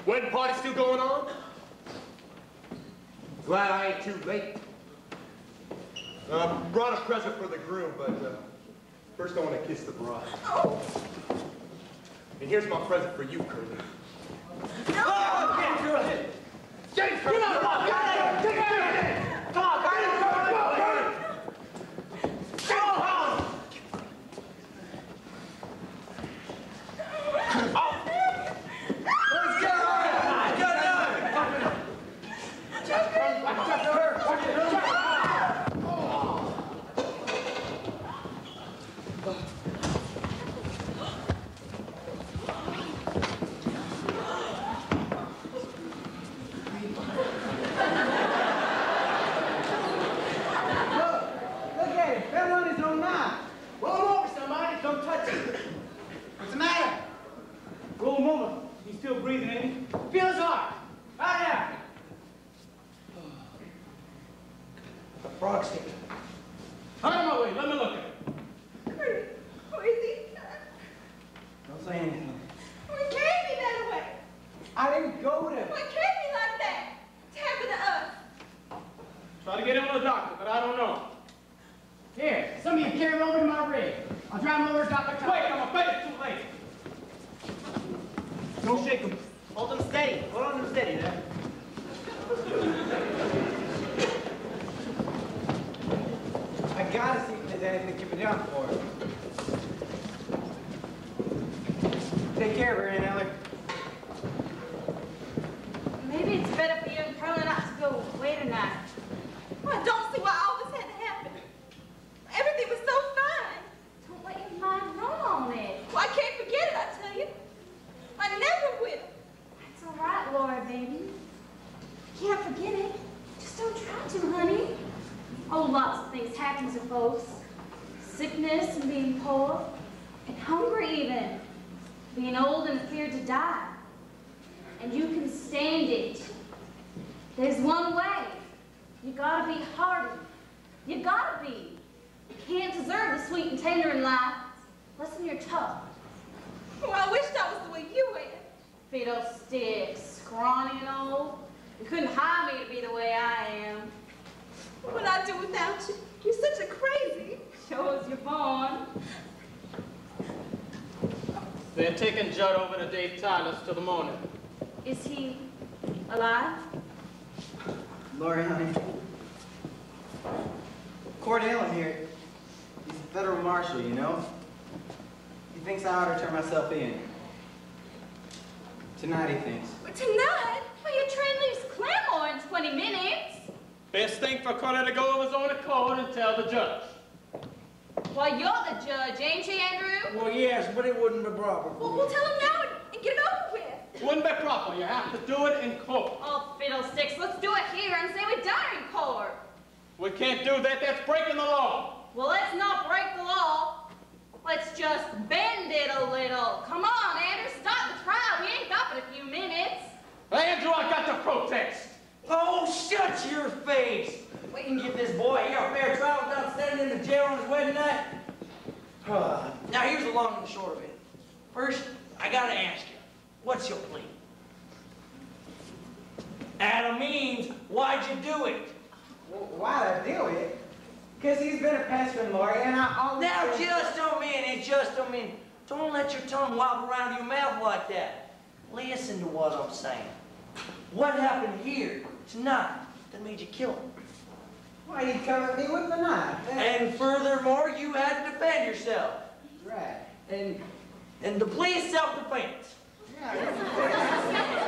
Wedding party still going on? Glad I ain't too late. Brought a present for the groom, but first I want to kiss the bride. Oh. And here's my present for you, Curly. No. Oh, get it, Curly! Get it, Curly! Come on, take it! Come on, get it, Curly! Go home! Oh! Let's get her! Get her! Look at it. Fell on his own knife. Roll him over, somebody. Don't touch him. What's the matter? Roll him over. He's still breathing, ain't he? Feel his heart. Right now. The frog's here. Out of my way. Let me look at it. Where is he? Don't say anything. We can't be that way. I didn't go there. Why can't be like that? It's happened to us. Try to get him to the doctor, but I don't know. Here, some of you carry him over to my rig. I'll drive him over to Dr. Wait, I'm afraid it's too late. Don't shake him. Hold him steady. Hold him steady there. I gotta see if there's anything to keep it down for. Take care of her, Aunt Ellie. Maybe it's better for you and Curly not to go away tonight. Well, I don't see why all this had to happen. Everything was so fine. Don't let your mind run on it. Well, I can't forget it, I tell you. I never will. It's all right, Laura, baby. Can't forget it. Just don't try to, honey. Oh, lots of things happen to folks. Sickness and being poor, and hungry even. Being old and feared to die. And you can stand it. There's one way. You gotta be hardy. You gotta be. You can't deserve the sweet and tender in life. Listen, you're tough. Well, I wished I was the way you were. Fiddlesticks, scrawny and old. You couldn't hire me to be the way I am. What would I do without you? You're such a crazy. Show us you're born. They're taking Judd over to Dave Tyler's till the morning. Is he alive? Lori, honey. Cordell here, he's a federal marshal, you know? He thinks I ought to turn myself in. Tonight, he thinks. Tonight? Well, your train leaves Claremore in 20 minutes. Best thing for Connor to go of his own accord and tell the judge. Well, you're the judge, ain't you, Andrew? Well, yes, but it wouldn't be proper. Well, we'll tell him now and get it over with. Wouldn't be proper. You have to do it in court. Oh, fiddlesticks, let's do it here and say we done it in court. We can't do that. That's breaking the law. Well, let's not break the law. Let's just bend it a little. Come on, Andrew, start the trial. We ain't got but a few minutes. Andrew, I got to protest. Oh, shut your face. We can give this boy here a fair trial without standing in the jail on his wedding night. Now, here's the long and the short of it. First, I gotta ask you, what's your plea? Adam means, why'd you do it? Well, why'd I do it? Because he's been a pestering lawyer, and I always... Now, just a minute. Don't let your tongue wobble around your mouth like that. Listen to what I'm saying. What happened here tonight that made you kill him? Why, he come at me with the knife. And furthermore, you had to defend yourself. Right. And the plea is self-defense. Yeah.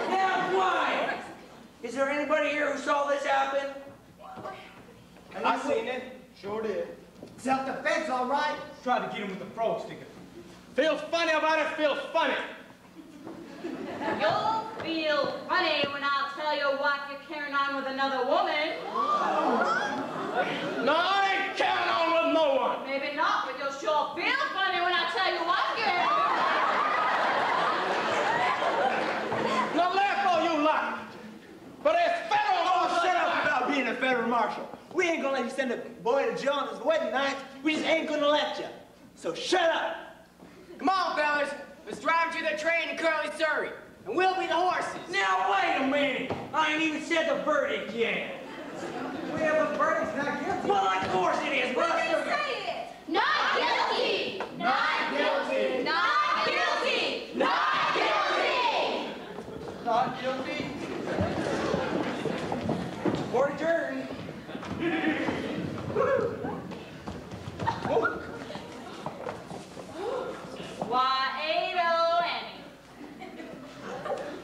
Now, quiet! Is there anybody here who saw this happen? I seen it. Sure did. Self-defense, all right. Tried to get him with the frog sticker. Feels funny about it, feels funny. You'll feel funny when I'll tell your wife you're carrying on with another woman. No, I ain't carrying on with no one. Maybe not, but you'll sure feel funny when I tell you what you're... Now laugh all you like. But it's federal law. Shut up about being a federal marshal. We ain't gonna let you send a boy to jail on his wedding night. We just ain't gonna let you. So shut up. Come on, fellas. Let's drive to the train in Curly, Surrey. And we'll be the horses. Now, wait a minute. I ain't even said the verdict yet. We have a verdict's not guilty. Well, of course it is, but Say it. Not guilty! Not guilty! Not guilty! Not guilty! not guilty. Court adjourned. Why, Ado Annie.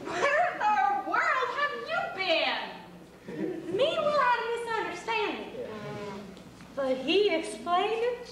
Where in the world have you been? Me and Will had a misunderstanding. But he explained it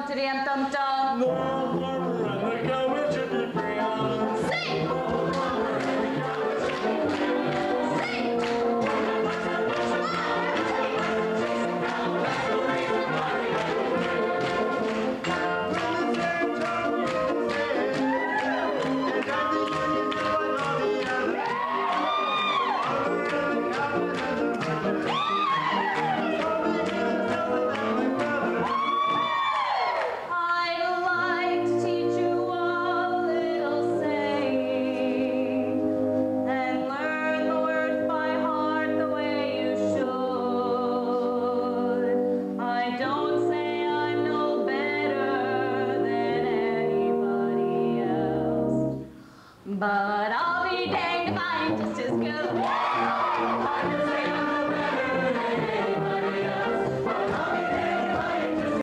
tiddy-um, dum-dum. No farmer and the cow should be brown. Sing! But